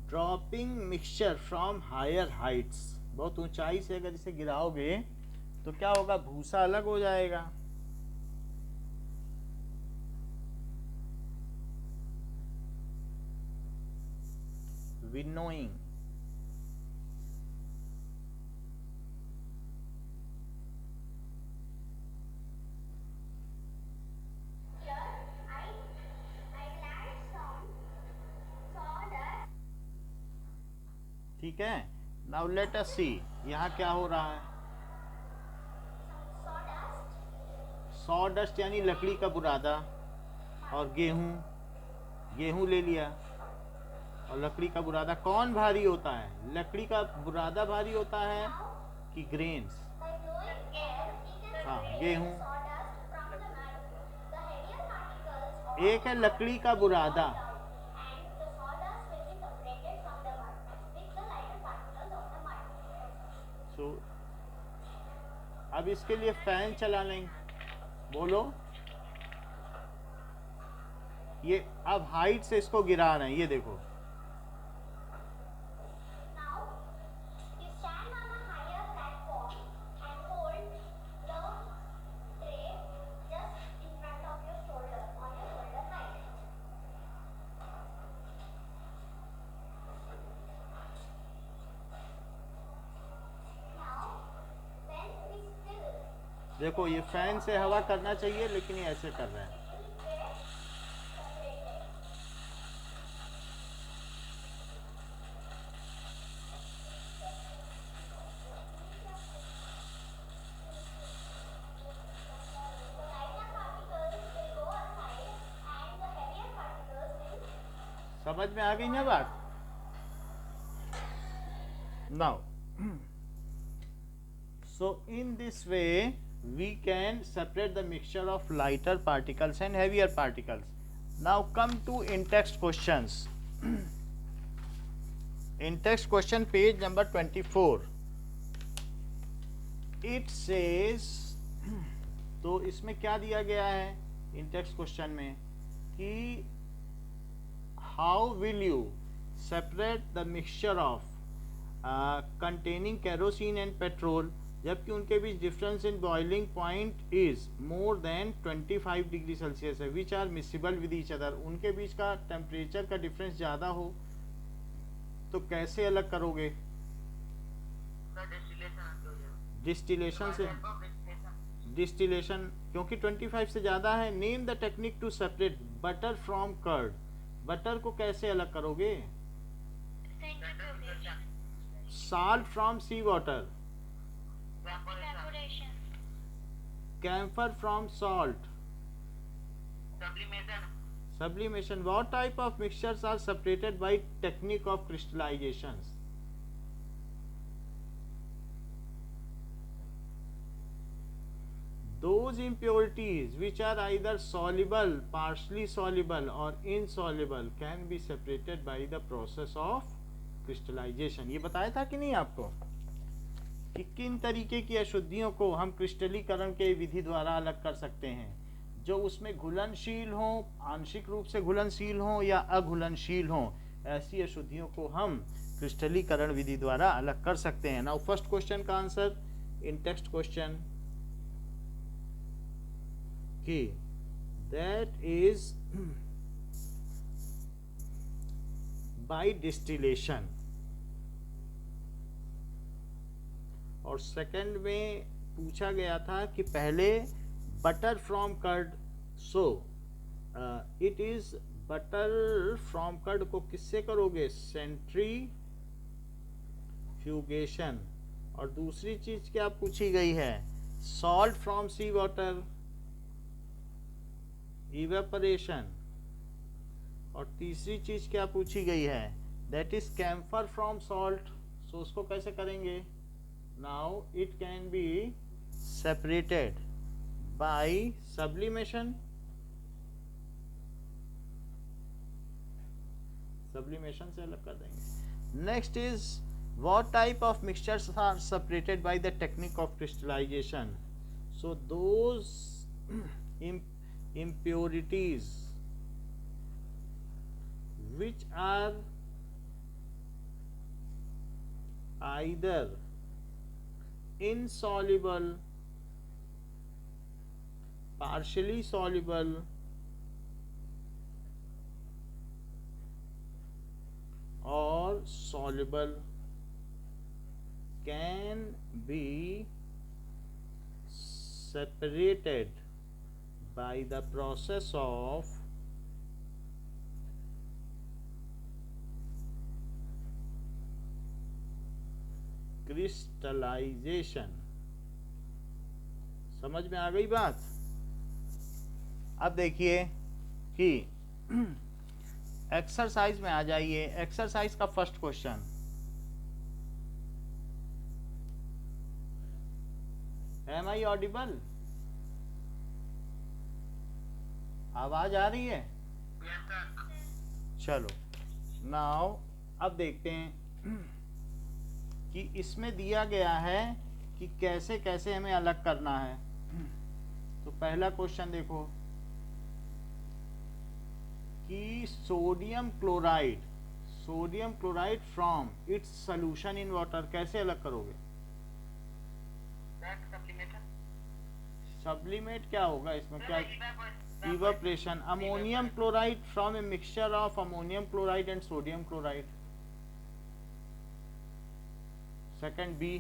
Dropping mixture from higher heights. बहुत ऊंचाई से अगर इसे गिराओगे तो क्या होगा, भूसा अलग हो जाएगा. विनोइंग. ठीक है, नाउ लेट अस सी यहाँ क्या हो रहा है. सॉडस्ट यानी लकड़ी का बुरादा, और गेहूं ले लिया, और लकड़ी का बुरादा. कौन भारी होता है, लकड़ी का बुरादा भारी होता है कि ग्रेन्स? हाँ, गेहूं. एक है लकड़ी का बुरादा, अब इसके लिए फैन चला लेंगे. बोलो, ये अब हाइट से इसको गिरा रहे हैं, ये देखो. देखो, ये फैन से हवा करना चाहिए लेकिन ये ऐसे कर रहे हैं. समझ में आ गई ना बात? Now, so in this way we can separate the mixture of lighter particles and heavier particles. Now come to in-text questions. In-text question, page number 24. It says, तो इसमें क्या दिया गया है in-text question में कि how will you separate the mixture of containing kerosene and petrol, जबकि उनके बीच difference in boiling point is more than 25 degree Celsius है, which are miscible with each other. उनके बीच का टेम्परेचर का डिफरेंस ज़्यादा हो तो कैसे अलग करोगे? डिस्टिलेशन से. डिस्टिलेशन क्योंकि 25 से ज़्यादा है. Name the technique to separate butter from curd. Butter को कैसे अलग करोगे? Salt from sea water. Camphor from salt. Sublimation. What type of mixtures are separated by technique of crystallizations? those impurities which are either soluble, partially soluble or insoluble can be separated by the process of crystallization. ये बताया था कि नहीं आपको कि किन तरीके की अशुद्धियों को हम क्रिस्टलीकरण के विधि द्वारा अलग कर सकते हैं, जो उसमें घुलनशील हो, आंशिक रूप से घुलनशील हो या अघुलनशील हो, ऐसी अशुद्धियों को हम क्रिस्टलीकरण विधि द्वारा अलग कर सकते हैं. नाउ फर्स्ट क्वेश्चन का आंसर इन टेक्स्ट क्वेश्चन कि दैट इज बाय डिस्टिलेशन. और सेकंड में पूछा गया था कि पहले butter from curd. So it is butter from curd को किससे करोगे? सेंट्रीफ्यूगेशन. और दूसरी चीज क्या पूछी गई है? Salt from sea water, evaporation. और तीसरी चीज क्या पूछी गई है? That is camphor from salt. So उसको कैसे करेंगे? Now it can be separated by sublimation. Sublimation से अलग कर देंगे. Next is what type of mixtures are separated by the technique of crystallization? So those impurities which are either insoluble, partially soluble or soluble can be separated by the process of crystallization. समझ में आ गई बात? अब देखिए कि एक्सरसाइज में आ जाइए. एक्सरसाइज का first question. Am I audible? आवाज आ रही है? चलो नाउ अब देखते हैं कि इसमें दिया गया है कि कैसे कैसे हमें अलग करना है. तो पहला क्वेश्चन देखो कि sodium chloride from its solution in water कैसे अलग करोगे? सब्लिमेट क्या होगा इसमें? क्या? Evaporation. Ammonium chloride from a mixture of ammonium chloride and sodium chloride. Second B.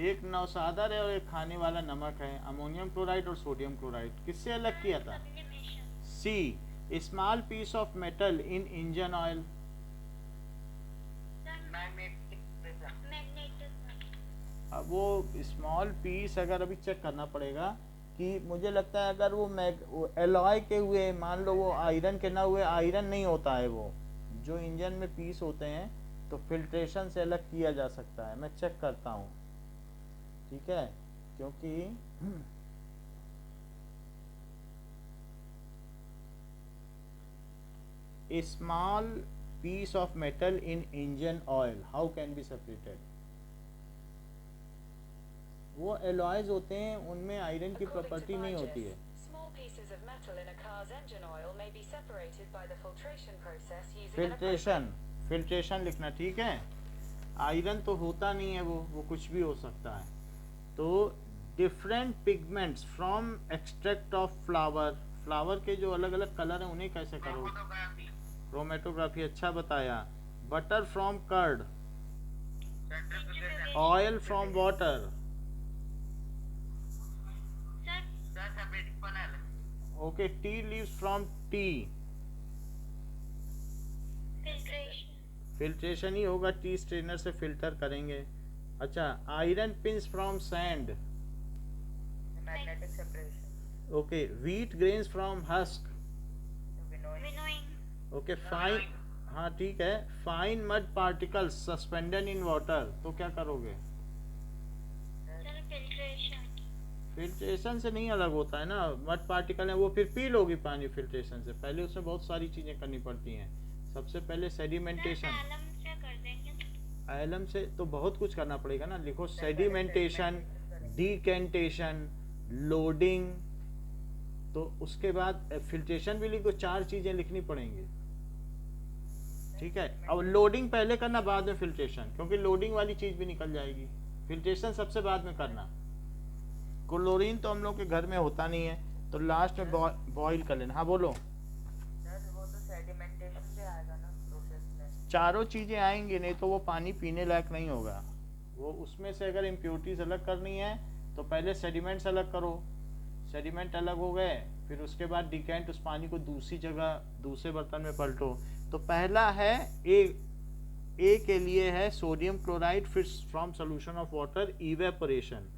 एक नौसादर है और एक खाने वाला नमक है. अमोनियम क्लोराइड और सोडियम क्लोराइड. किससे अलग किया था? C. Small piece of metal in engine oil. अब वो स्मॉल पीस अगर अभी चेक करना पड़ेगा कि मुझे लगता है अगर वो एलॉय के हुए, मान लो वो आयरन के ना हुए, आयरन नहीं होता है वो जो इंजन में पीस होते हैं, तो फिल्ट्रेशन से अलग किया जा सकता है. मैं चेक करता हूँ, ठीक है, क्योंकि small piece of metal in engine oil how can be separated. वो एलॉयज होते हैं, उनमें आयरन की प्रॉपर्टी नहीं होती है. फिल्ट्रेशन लिखना, ठीक है. आयरन तो होता नहीं है, वो कुछ भी हो सकता है. तो different pigments from extract of flower के जो अलग अलग कलर हैं उन्हें कैसे करो? क्रोमेटोग्राफी. अच्छा बताया. Butter from curd, oil from water. Okay. Tea leaves from tea. Filtration ही होगा, टी स्ट्रेनर से फिल्टर करेंगे. अच्छा. Iron pins from sand. Magnetic separation. Okay. Wheat grains from husk. Okay. Fine. हाँ ठीक है, fine mud particles suspended in water, तो क्या करोगे? Sir filtration. फिल्ट्रेशन से नहीं अलग होता है ना, मड पार्टिकल है वो फिर पी लोगी पानी फिल्ट्रेशन से, पहले उसमें बहुत सारी चीज़ें करनी पड़ती हैं। सबसे पहले सेडिमेंटेशन, एलम से कर देंगे। एलम से तो बहुत कुछ करना पड़ेगा ना, लिखो सेडिमेंटेशन, डिकेंटेशन, लोडिंग, तो उसके बाद फिल्ट्रेशन भी लिखो, 4 चीज़ें लिखनी पड़ेंगी, ठीक है। अब लोडिंग पहले करना, बाद में फिल्ट्रेशन, क्योंकि लोडिंग वाली चीज़ भी निकल जाएगी, फिल्ट्रेशन सबसे बाद में करना। क्लोरीन तो हम लोग के घर में होता नहीं है, तो लास्ट में बॉईल कर लेना। हाँ बोलो। सर वो तो सेडिमेंटेशन से आएगा ना प्रोसेस में। चारों चीज़ें आएंगी, नहीं तो वो पानी पीने लायक नहीं होगा। वो उसमें से अगर इम्प्योरिटीज अलग करनी है तो पहले सेडिमेंट्स अलग करो, सेडिमेंट अलग हो गए, फिर उसके बाद डिकेंट, उस पानी को दूसरी जगह दूसरे बर्तन में पलटो। तो पहला है ए के लिए है सोडियम क्लोराइड, फिर from solution of water evaporation.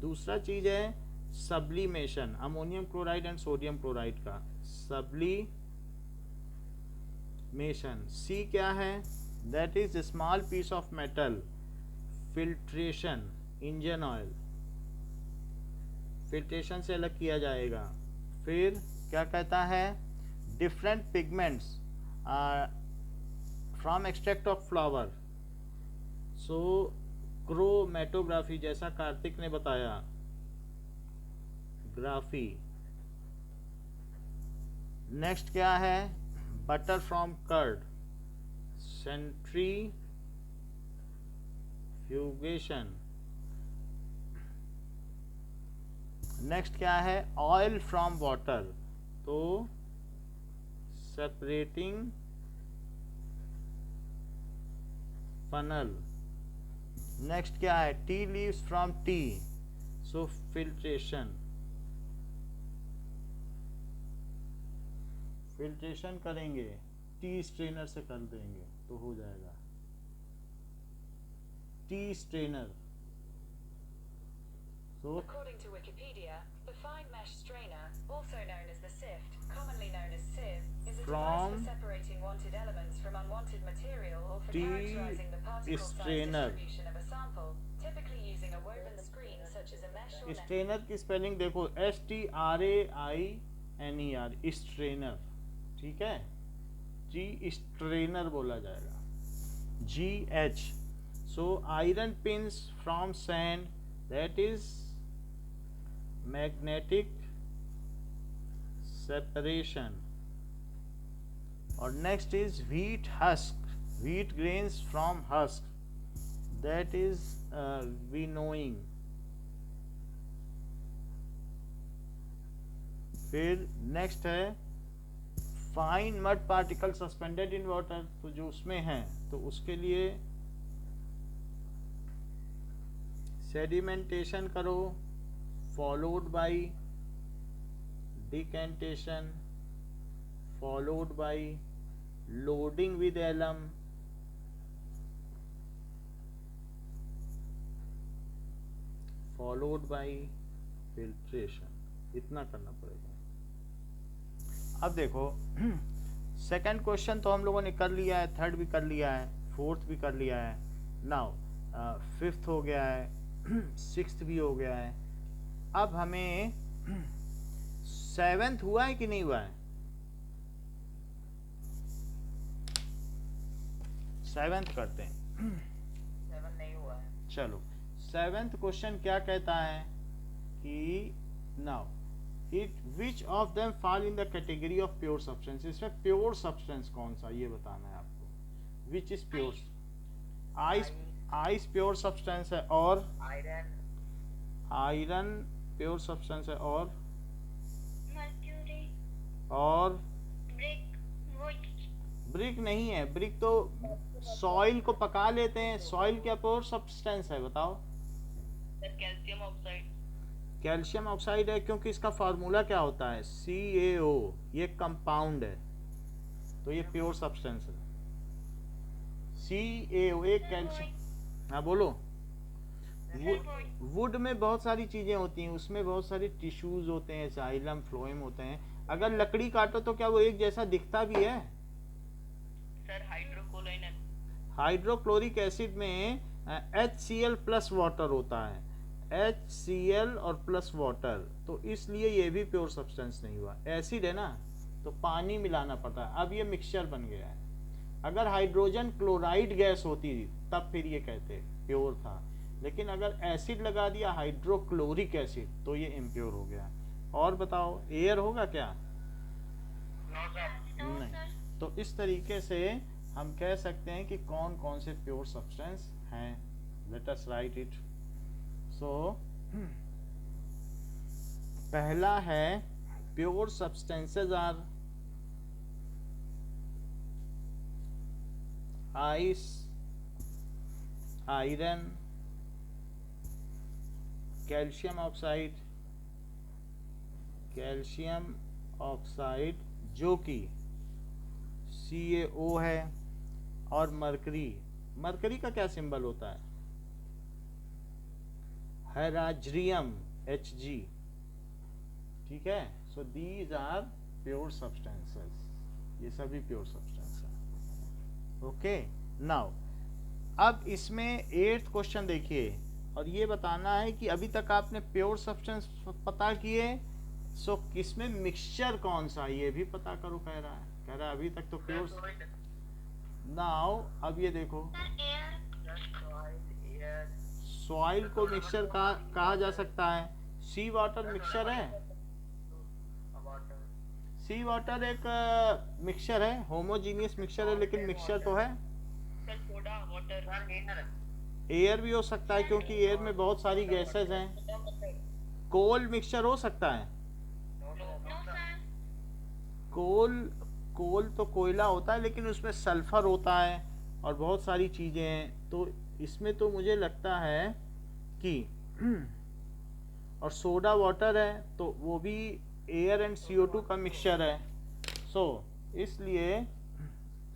दूसरा चीज है sublimation, ammonium chloride and sodium chloride का सब्लिमेशन। सी क्या है? That is small piece of metal, filtration, engine oil, filtration से अलग किया जाएगा। फिर क्या कहता है? Different pigments from extract of flower, so chromatography, जैसा कार्तिक ने बताया, ग्राफी। नेक्स्ट क्या है? Butter from curd, centrifugation. Next क्या है? ऑयल फ्रॉम वाटर, तो सेपरेटिंग फनल। नेक्स्ट क्या है? T leaves from T, so filtration, filtration करेंगे, टी स्ट्रेनर से कर देंगे तो हो जाएगा, T strainer. So, according to Wikipedia, the fine mesh strainer, also known as the sift, commonly known as sieve, is a device for separating wanted elements from unwanted material or for characterizing the particle size distribution of a sample, typically using a woven screen such as a mesh or net. Strainer की स्पेलिंग देखो, STRAINER, स्ट्रेनर, ठीक है। जी स्ट्रेनर बोला जाएगा, GH। So iron pins from sand, that is magnetic separation. और next is wheat husk, wheat grains from husk, that is winnowing. फिर नेक्स्ट है fine mud particle suspended in water, तो जो उसमें है तो उसके लिए सेडिमेंटेशन करो, followed by decantation, followed by loading with alum, followed by filtration. इतना करना पड़ेगा। अब देखो सेकंड क्वेश्चन तो हम लोगों ने कर लिया है, थर्ड भी कर लिया है, फोर्थ भी कर लिया है, नाउ फिफ्थ हो गया है, सिक्स्थ भी हो गया है। अब हमें सेवेंथ हुआ है कि नहीं हुआ है? सेवेंथ करते हैं। 7 नहीं हुआ है। चलो, सेवेंथ क्वेश्चन क्या कहता है कि now it which of them fall in the category of pure substance. इसमें प्योर सब्सटेंस कौन सा, ये बताना है आपको। Which is pure? Ice pure substance है, और आयरन प्योर सब्सटेंस है, और मर्क्यूरी और ब्रिक, वुड। ब्रिक नहीं है, ब्रिक तो सॉइल को पका लेते हैं। सॉइल क्या प्योर सब्सटेंस है बताओ? Calcium oxide. कैल्शियम ऑक्साइड है, क्योंकि इसका फार्मूला क्या होता है? CaO, ये कंपाउंड है, तो ये प्योर सब्सटेंस है। CaO एक कैल्शियम। हाँ बोलो। वुड में बहुत सारी चीजें होती हैं, उसमें बहुत सारे टिश्यूज होते हैं, जाइलम फ्लोएम होते हैं। अगर लकड़ी काटो तो क्या वो एक जैसा दिखता भी है? सर हाइड्रोक्लोरिक एसिड में HCl प्लस वाटर होता है, HCl और प्लस वाटर, तो इसलिए ये भी प्योर सब्सटेंस नहीं हुआ। एसिड है ना, तो पानी मिलाना पड़ता है। अब ये मिक्सचर बन गया है। अगर हाइड्रोजन क्लोराइड गैस होती तब फिर ये कहते प्योर था, लेकिन अगर एसिड लगा दिया हाइड्रोक्लोरिक एसिड तो ये इम्प्योर हो गया। और बताओ, एयर होगा क्या? नहीं। तो इस तरीके से हम कह सकते हैं कि कौन कौन से प्योर सब्सटेंस हैं। Let us write it. So पहला है pure substances are ice, iron, calcium oxide जो कि CaO है, और मरकरी का क्या सिंबल होता है? हेराज्रियम Hg। ठीक है, so these are pure substances, ये सभी प्योर सब्सटेंस है। ओके, नाउ अब इसमें 8th क्वेश्चन देखिए, और ये बताना है कि अभी तक आपने प्योर सब्सटेंस पता किए, सो किसमें मिक्सचर कौन सा, ये भी पता करो। कह रहा है अभी तक तो प्योर। नाउ अब ये देखो, सॉइल को मिक्सचर कहा जा सकता है। सी वाटर मिक्सचर है, सी वाटर एक मिक्सचर है, होमोजीनियस मिक्सचर है, लेकिन मिक्सचर तो है। एयर भी हो सकता है, क्योंकि एयर में बहुत सारी गैसेस हैं। कोल मिक्सचर हो सकता है। कोल तो कोयला होता है, लेकिन उसमें सल्फर होता है और बहुत सारी चीजें हैं, तो इसमें तो मुझे लगता है कि और सोडा वाटर है, तो वो भी एयर एंड CO2 का मिक्सचर है। सो इसलिए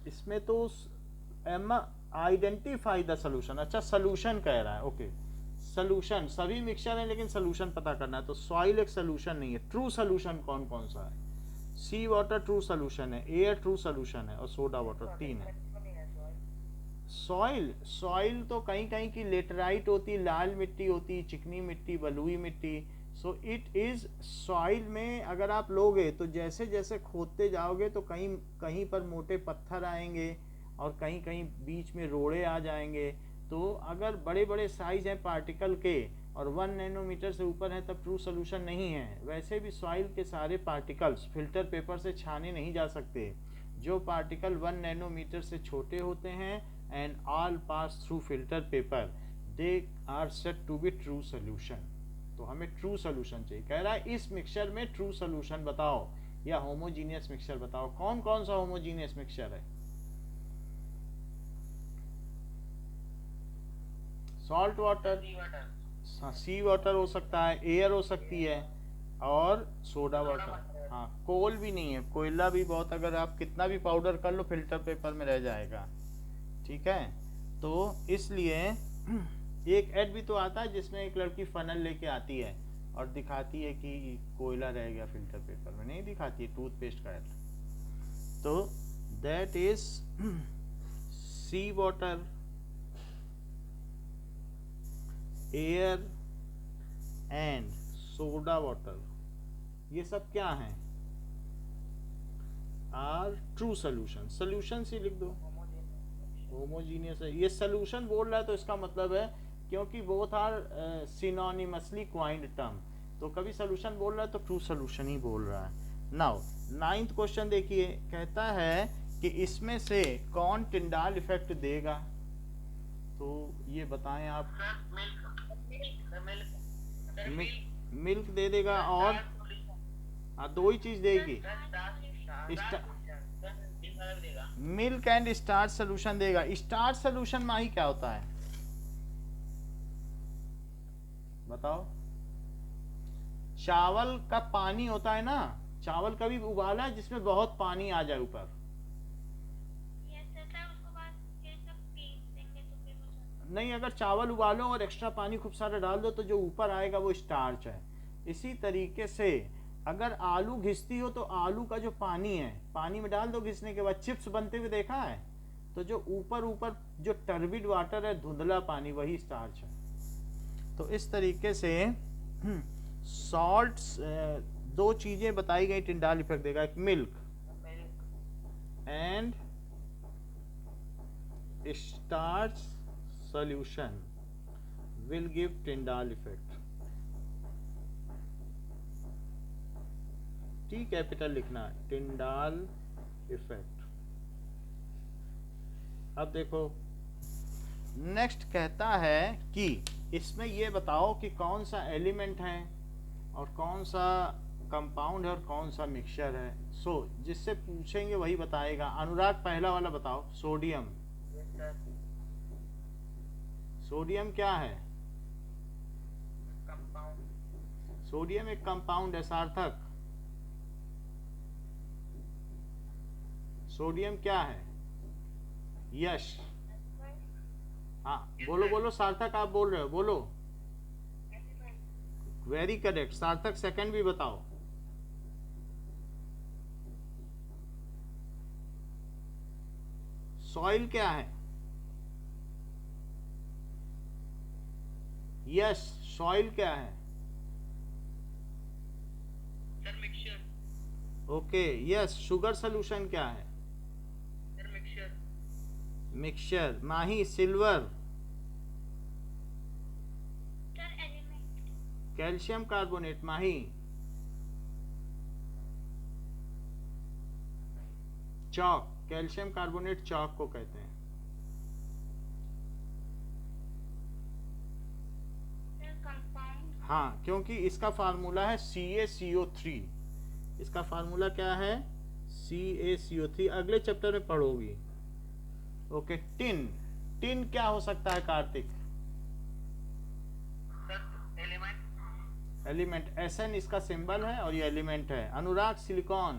इसमें तो आइडेंटिफाई द सोल्यूशन। अच्छा, सोल्यूशन कह रहा है। ओके, सोल्यूशन, सभी मिक्सचर हैं लेकिन सोल्यूशन पता करना है। तो सॉइल एक सोल्यूशन नहीं है। ट्रू सोल्यूशन कौन कौन सा है? सी वाटर ट्रू सोल्यूशन है, एयर ट्रू सोल्यूशन है, और सोडा वाटर 3 है। सॉइल तो कहीं कहीं की लेटराइट होती, लाल मिट्टी होती, चिकनी मिट्टी, बलुई मिट्टी। सो इट इज सॉइल में अगर आप लोगे तो जैसे जैसे खोदते जाओगे तो कहीं कहीं पर मोटे पत्थर आएंगे और कहीं कहीं बीच में रोड़े आ जाएंगे। तो अगर बड़े बड़े साइज हैं पार्टिकल के और 1 नैनोमीटर से ऊपर है तब ट्रू सोल्यूशन नहीं है। वैसे भी सॉइल के सारे पार्टिकल्स फिल्टर पेपर से छाने नहीं जा सकते। जो पार्टिकल 1 नैनोमीटर से छोटे होते हैं and all pass through filter paper, they are said to be true solution. तो हमें ट्रू सोल्यूशन चाहिए। कह रहा है इस मिक्सचर में ट्रू सोल्यूशन बताओ या होमोजीनियस मिक्सचर बताओ। कौन कौन सा होमोजीनियस मिक्सचर है? सॉल्ट वाटर, सी वाटर हो सकता है, एयर हो सकती है, और सोडा वाटर। हाँ, कोल भी नहीं है, कोयला भी बहुत, अगर आप कितना भी पाउडर कर लो फिल्टर पेपर में रह जाएगा। ठीक है, तो इसलिए एक ऐड भी तो आता है जिसमें एक लड़की फनल लेके आती है और दिखाती है कि कोयला रह गया फिल्टर पेपर में, नहीं दिखाती है, टूथपेस्ट का ऐड। तो that is sea water, air and soda water, ये सब क्या हैं? Are true solution. सोल्यूशन से लिख दो, होमोजीनियस है। ये सोल्यूशन बोल रहा है तो इसका मतलब है क्योंकि both are synonymously coined term, तो कभी सोल्यूशन बोल रहा है तो ट्रू सोल्यूशन ही बोल रहा है। नाउ 9th क्वेश्चन देखिए, कहता है कि इसमें से कौन टिंडाल इफेक्ट देगा? तो ये बताएं आप। मिल्क दे देगा, और हाँ, दो ही चीज देगी, मिल्क एंड स्टार्च सोल्यूशन देगा। स्टार्च सोल्यूशन में ही क्या होता है बताओ? चावल का पानी होता है ना, चावल का भी उबाला है जिसमें बहुत पानी आ जाए ऊपर। नहीं, अगर चावल उबालो और एक्स्ट्रा पानी खूब सारा डाल दो तो जो ऊपर आएगा वो स्टार्च है। इसी तरीके से अगर आलू घिसती हो तो आलू का जो पानी है, पानी में डाल दो घिसने के बाद, चिप्स बनते हुए देखा है, तो जो ऊपर ऊपर जो टर्बिड वाटर है, धुंधला पानी, वही स्टार्च है। तो इस तरीके से सॉल्ट्स, दो चीजें बताई गई टिंडाल इफेक्ट देगा, एक milk and starch solution will give Tyndall effect. T capital लिखना है, टिंडाल इफेक्ट। अब देखो नेक्स्ट कहता है कि इसमें ये बताओ कि कौन सा एलिमेंट है और कौन सा कंपाउंड है और कौन सा मिक्सचर है। सो जिससे पूछेंगे वही बताएगा। अनुराग पहला वाला बताओ, सोडियम। सोडियम क्या है? कंपाउंड। सोडियम एक कंपाउंड है। सार्थक, सोडियम क्या है? यश, हाँ बोलो बोलो, सार्थक आप बोल रहे हो, बोलो। Very correct. सार्थक सेकंड भी बताओ। सॉइल क्या है? यस, सॉइल क्या है? Sir mixture. Okay yes. Sugar solution क्या है? Sir mixture. Mixture. Mahi, silver. Sir element. Calcium carbonate. Mahi, chalk. Calcium carbonate chalk को कहते हैं। Sir compound. हाँ, क्योंकि इसका फार्मूला है CaCO3। इसका फार्मूला क्या है? CaCO3। अगले चैप्टर में पढ़ोगी। ओके। टिन, टिन क्या हो सकता है Kartik? Sir element. Element. SN इसका सिंबल है और ये एलिमेंट है। अनुराग, सिलिकॉन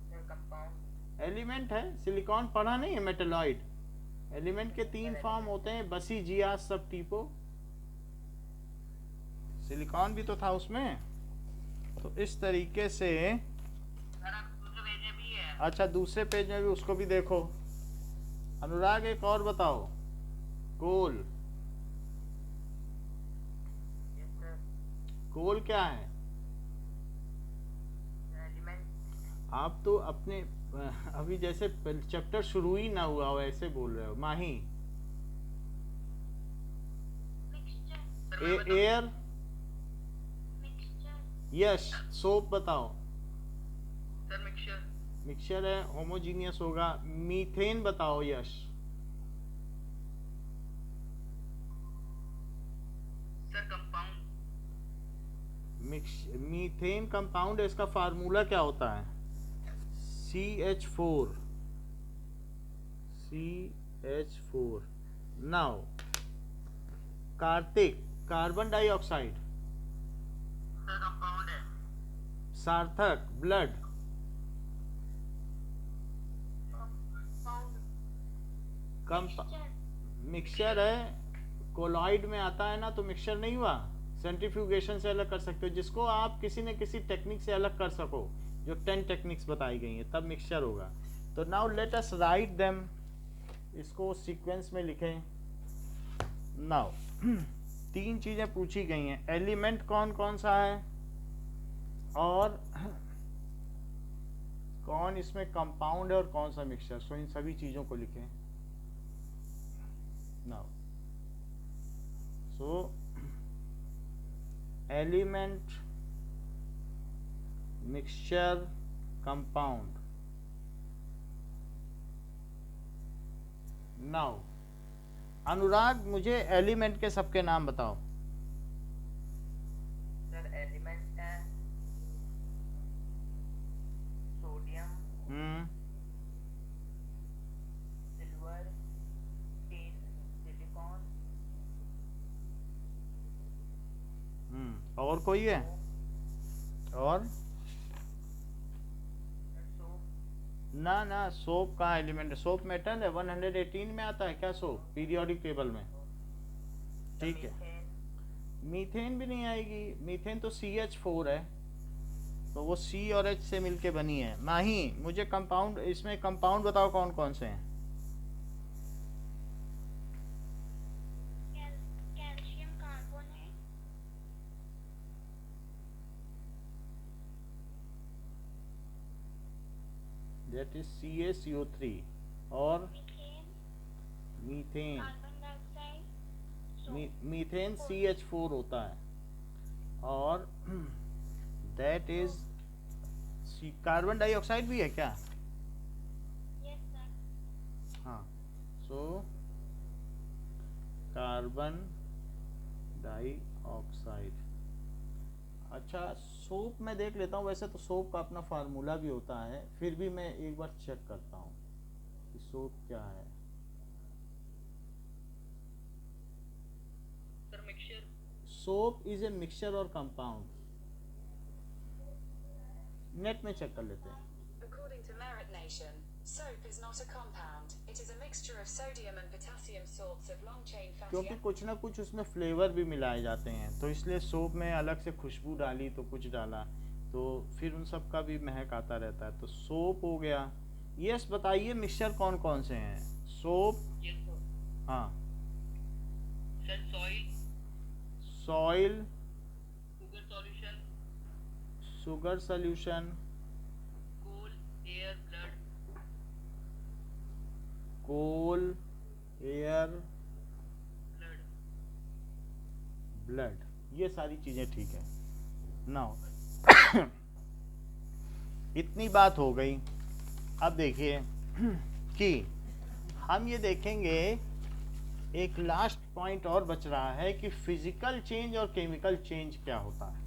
सर कंपाउंड। एलिमेंट है। सिलिकॉन पढ़ा नहीं है? मेटेलॉइड। एलिमेंट के 3 फॉर्म होते हैं, बसी, जियास, सब टीपो। सिलिकॉन भी तो था उसमें। तो इस तरीके से, सर आप दूसरे पेज में भी है। अच्छा दूसरे पेज में भी, उसको भी देखो। अनुराग एक और बताओ, कोल। Yes sir. कोल क्या है? एलिमेंट। आप तो अपने अभी जैसे चैप्टर शुरू ही ना हुआ हो ऐसे बोल रहे हो। Mahi, mixture. Air. Mixture. Yes. Soap बताओ। Sir mixture. मिक्सचर है, होमोजीनियस होगा। मीथेन बताओ। Yash. Sir compound. Methane compound है। इसका फार्मूला क्या होता है? CH4। CH4। Now Kartik, carbon dioxide. Sir compound है। सार्थक, ब्लड। मिक्सचर है। कोलॉइड में आता है ना, तो मिक्सचर नहीं हुआ। सेंट्रीफ्यूगेशन से अलग कर सकते हो, जिसको आप किसी न किसी टेक्निक से अलग कर सको, जो 10 टेक्निक्स बताई गई हैं, तब मिक्सचर होगा। तो now let us write them. इसको सीक्वेंस में लिखें। नाउ 3 चीजें पूछी गई हैं। एलिमेंट कौन कौन सा है और कौन इसमें कंपाउंड है और कौन सा मिक्सचर। सो इन सभी चीजों को लिखें। Now so element, mixture, compound. Now Anurag, मुझे एलिमेंट के सबके नाम बताओ। सर एलिमेंट है सोडियम, सिल्वर, टिन, सिलिकॉन। और कोई है? और ना ना, सोप कहाँ एलिमेंट है? सोप मेटल है, 118 में आता है क्या सोप पीरियोडिक टेबल में? ठीक है, मीथेन भी नहीं आएगी, मीथेन तो CH4 है, तो वो C और H से मिलके बनी है। माही मुझे कंपाउंड, इसमें कंपाउंड बताओ कौन कौन से हैं? Calcium carbonate, that is CaCO3 और methane, methane. Carbon dioxide, methane CH4 होता है और दैट इज कार्बन डाइऑक्साइड भी है क्या? यस सर, हाँ, सो कार्बन डाइऑक्साइड। अच्छा, सोप मैं देख लेता हूँ, वैसे तो सोप का अपना फार्मूला भी होता है, फिर भी मैं एक बार चेक करता हूँ कि सोप क्या है। Sir mixture, soap is a mixture और कंपाउंड। नेट में चेक कर लेते हैं। According to Merit Nation, soap is not a compound. It is a mixture of sodium and potassium salts of long-chain fatty क्योंकि acids. कुछ ना कुछ उसमें फ्लेवर भी मिलाए जाते हैं, तो इसलिए सोप में अलग से खुशबू डाली तो कुछ डाला, तो फिर उन सब का भी महक आता रहता है। तो सोप हो गया। यस, बताइए मिक्सचर कौन कौन से हैं? सोप, यस सर, हाँ, sir soil, soil, sugar solution, sugar solution, coal, air, blood, coal, air, blood. Blood, ये सारी चीजें ठीक है। नाउ इतनी बात हो गई। अब देखिए कि हम ये देखेंगे, एक लास्ट पॉइंट और बच रहा है कि physical change or chemical change क्या होता है।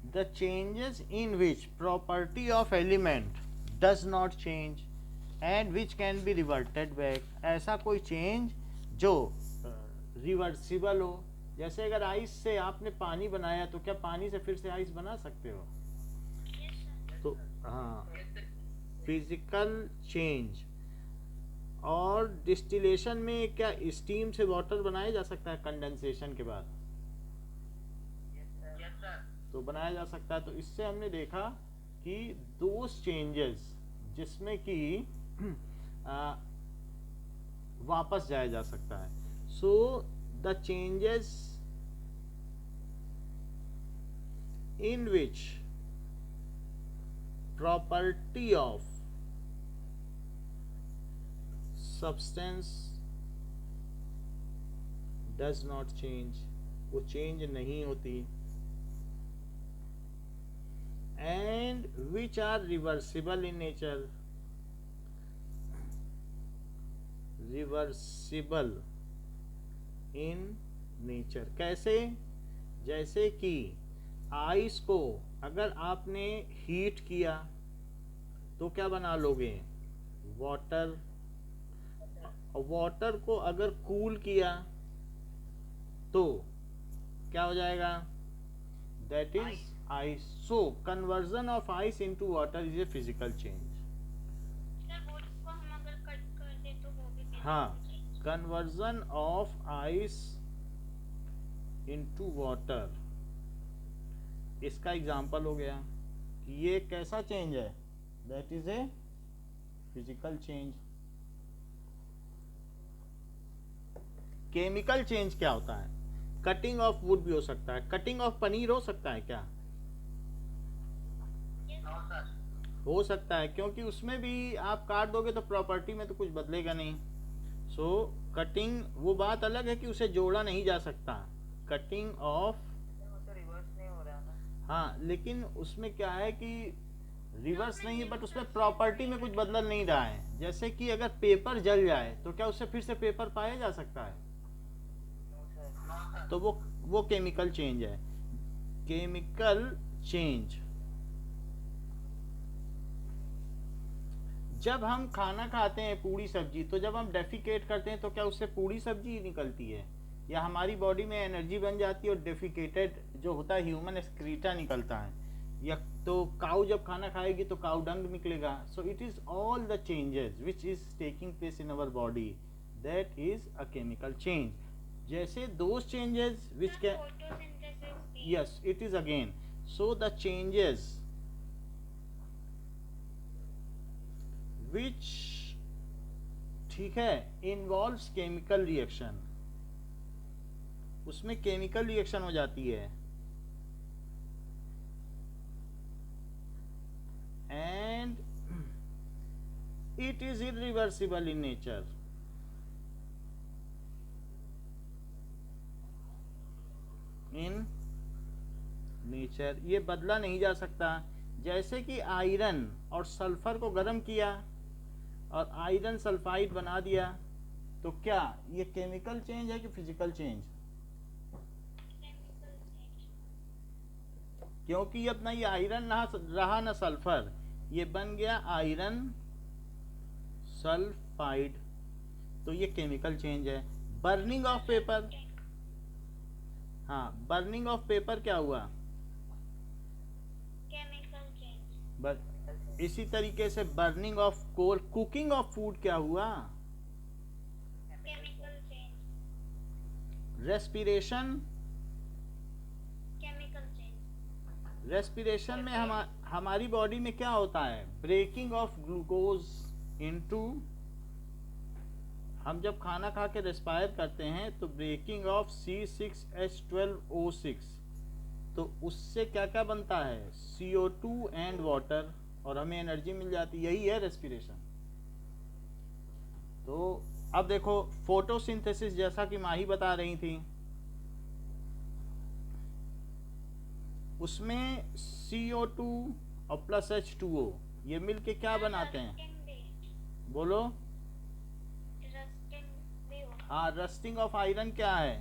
The changes in which property of element does not change and which can be reverted back. ऐसा कोई चेंज जो रिवर्सिबल हो। जैसे अगर आइस से आपने पानी बनाया, तो क्या पानी से फिर से आइस बना सकते हो? यस सर, तो हाँ, फिजिकल चेंज। और डिस्टिलेशन में क्या स्टीम से वाटर बनाया जा सकता है कंडेंसेशन के बाद? यस सर, तो बनाया जा सकता है। तो इससे हमने देखा कि दो चेंजेस जिसमें कि वापस जाया जा सकता है। So the changes in which property of substance does not change, वो चेंज नहीं होती, and which are reversible in nature, reversible in nature। कैसे? जैसे कि आइस को अगर आपने हीट किया तो क्या बना लोगे? वाटर। वाटर को अगर कूल किया तो क्या हो जाएगा? That is ice. So conversion of ice into water is a physical change. Sir वो को हम अगर कट कर दे तो वो भी हाँ, conversion of ice into water, इसका एग्जाम्पल हो गया कि ये कैसा चेंज है? That is a physical change. Chemical change क्या होता है? कटिंग ऑफ वुड भी हो सकता है। कटिंग ऑफ पनीर हो सकता है क्या? नो सर, हो सकता है, क्योंकि उसमें भी आप काट दोगे तो प्रॉपर्टी में तो कुछ बदलेगा नहीं। सो कटिंग, वो बात अलग है कि उसे जोड़ा नहीं जा सकता। कटिंग ऑफ, वो तो रिवर्स नहीं हो रहा ना। हाँ, लेकिन उसमें क्या है कि रिवर्स नहीं है, बट उसमें प्रॉपर्टी में कुछ बदल नहीं रहा है। जैसे कि अगर पेपर जल जाए तो क्या उससे फिर से पेपर पाया जा सकता है? नो सर, तो वो केमिकल चेंज है। केमिकल चेंज, जब हम खाना खाते हैं पूरी सब्जी, तो जब हम डेफिकेट करते हैं तो क्या उससे पूरी सब्जी ही निकलती है, या हमारी बॉडी में एनर्जी बन जाती है और डेफिकेटेड जो होता है ह्यूमन एक्सक्रीटा निकलता है? या तो काऊ जब खाना खाएगी तो काऊ डंग निकलेगा. So it is all the changes which is taking place in our body, that is a chemical change. जैसे those changes which can, photosynthesis भी. yes it is again. So the changes which, ठीक है, involves chemical reaction, उसमें केमिकल रिएक्शन हो जाती है, and it is irreversible in nature. In nature ये बदला नहीं जा सकता. जैसे कि आयरन और सल्फर को गर्म किया और आयरन सल्फाइड बना दिया, तो क्या ये केमिकल चेंज है कि फिजिकल चेंज? क्योंकि अब ना ये आयरन रहा ना सल्फर, ये बन गया आयरन सल्फाइड, तो ये केमिकल चेंज है. बर्निंग ऑफ पेपर, हाँ बर्निंग ऑफ पेपर क्या हुआ? Chemical change. बट इसी तरीके से burning of coal, cooking of food क्या हुआ? Chemical change. Respiration, chemical change. Respiration में हमारी बॉडी में क्या होता है? ब्रेकिंग ऑफ ग्लूकोज इनटू, हम जब खाना खा के रेस्पायर करते हैं तो ब्रेकिंग ऑफ C6H12O6, तो उससे क्या क्या बनता है? CO2 एंड वाटर, और हमें एनर्जी मिल जाती है. यही है रेस्पिरेशन. तो अब देखो फोटोसिंथेसिस, जैसा कि माही बता रही थी, उसमें CO2 और प्लस H2O ये मिलके क्या बनाते हैं? बोलो. हाँ, रस्टिंग ऑफ आयरन क्या है?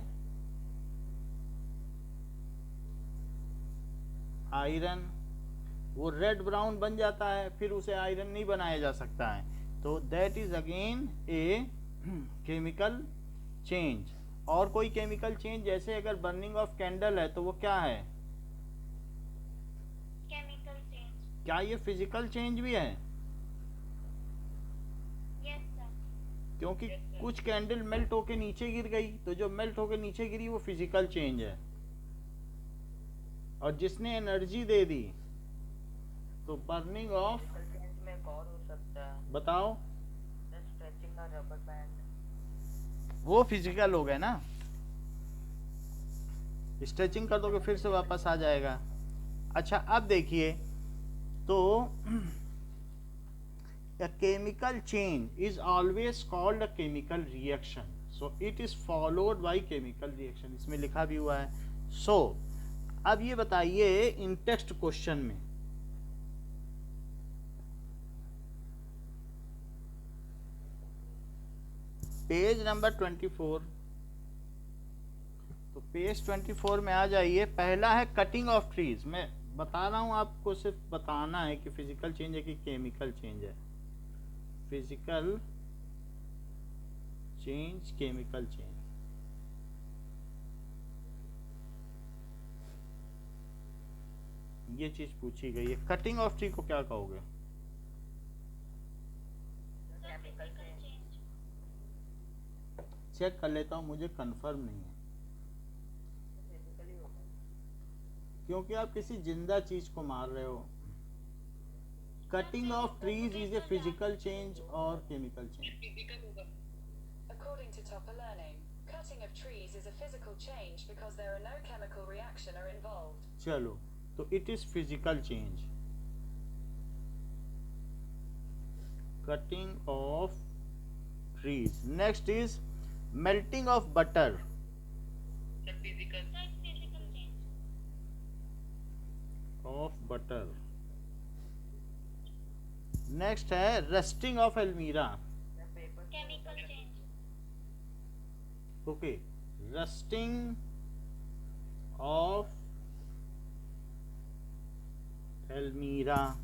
आयरन वो रेड ब्राउन बन जाता है, फिर उसे आयरन नहीं बनाया जा सकता है. तो that is again a chemical change. और कोई केमिकल चेंज, जैसे अगर बर्निंग ऑफ कैंडल है तो वो क्या है? Chemical change. क्या ये फिजिकल चेंज भी है? Yes sir. क्योंकि कुछ कैंडल मेल्ट होके नीचे गिर गई, तो जो मेल्ट होके नीचे गिरी वो फिजिकल चेंज है. और जिसने एनर्जी दे दी, तो बर्निंग ऑफ, चेंज में एक और हो सकता है. बताओ. स्ट्रेचिंग का रबर बैंड, वो फिजिकल हो गया ना, स्ट्रेचिंग कर दोगे फिर से वापस आ जाएगा. अच्छा अब देखिए, तो a chemical change is always called a chemical reaction, so it is followed by chemical reaction. इसमें लिखा भी हुआ है. So अब ये बताइए इन टेक्स्ट क्वेश्चन में, पेज नंबर 24, तो पेज 24 में आ जाइए. पहला है कटिंग ऑफ ट्रीज. मैं बता रहा हूं आपको, सिर्फ बताना है कि फिजिकल चेंज है कि केमिकल चेंज है. Physical change, chemical change. ये चीज पूछी गई है. कटिंग ऑफ ट्री को क्या कहोगे? Chemical change. चेक कर लेता हूं, मुझे कंफर्म नहीं है, फिजिकली होगा. क्योंकि आप किसी जिंदा चीज को मार रहे हो. Cutting of trees is a physical change or chemical change? According to Topper Learning, cutting of trees is a physical change because there are no chemical reaction are involved. चलो, तो it is physical change. Cutting of trees. Next is melting of butter. Physical change. Of butter. Next है rusting of almirah. Chemical change. Okay, rusting of almirah.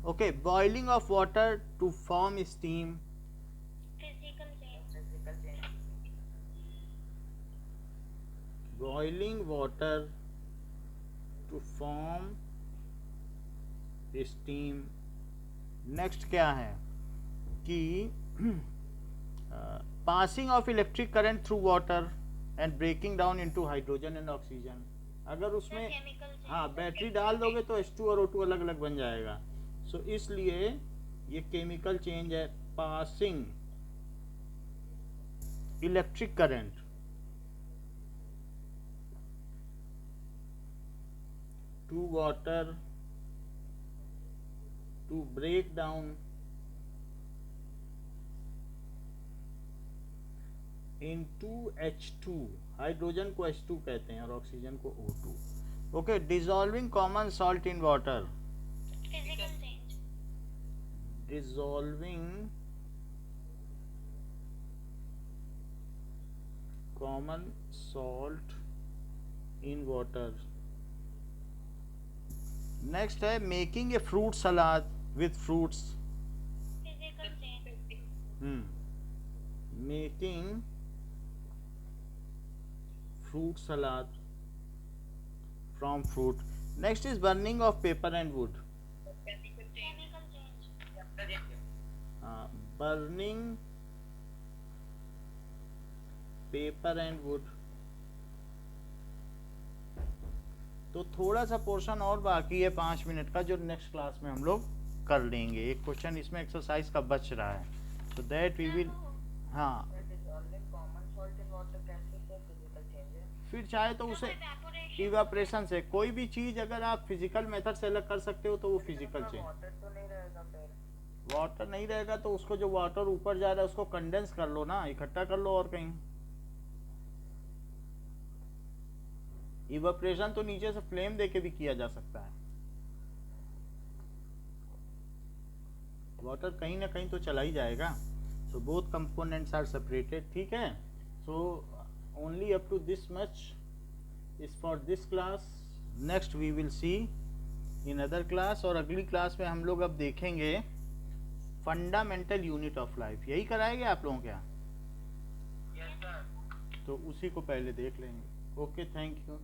Okay, boiling of water to form steam. Physical change. Physical change. Boiling water to form steam. Next क्या है कि passing of electric current through water and breaking down into hydrogen and oxygen. अगर उसमें हाँ बैटरी डाल दोगे तो H2 और O2 अलग अलग बन जाएगा। सो इसलिए ये केमिकल चेंज है। Passing electric current to water to break down into H2, hydrogen को H2 कहते हैं और ऑक्सीजन को O2। Okay, dissolving common salt in water, physical change, dissolving common salt in water. Next है making a fruit salad with fruits, physical change, making fruit salad from fruit. Next is burning of paper and wood. Chemical change, Burning paper and wood. तो थोड़ा सा पोर्शन और बाकी है 5 मिनट का, जो नेक्स्ट क्लास में हम लोग कर लेंगे। एक क्वेश्चन इसमें एक्सरसाइज का बच रहा है, so that we will हाँ फिर चाहे तो उसे इवेपोरेशन से, कोई भी चीज अगर आप फिजिकल मेथड से अलग कर सकते हो तो वो फिजिकल चेंज। वाटर नहीं रहेगा तो उसको जो वाटर ऊपर जा रहा है उसको कंडेंस कर लो ना, इकट्ठा कर लो और कहीं। इवेपोरेशन तो नीचे से फ्लेम देके भी किया जा सकता है, वाटर कहीं ना कहीं तो चला ही जाएगा। So both components are separated, ठीक है। सो only up to this much is for this class. Next we will see in other class, और अगली क्लास में हम लोग अब देखेंगे फंडामेंटल यूनिट ऑफ लाइफ। यही कराएंगे आप लोगों क्या? Yes, sir. तो उसी को पहले देख लेंगे। Okay, thank you.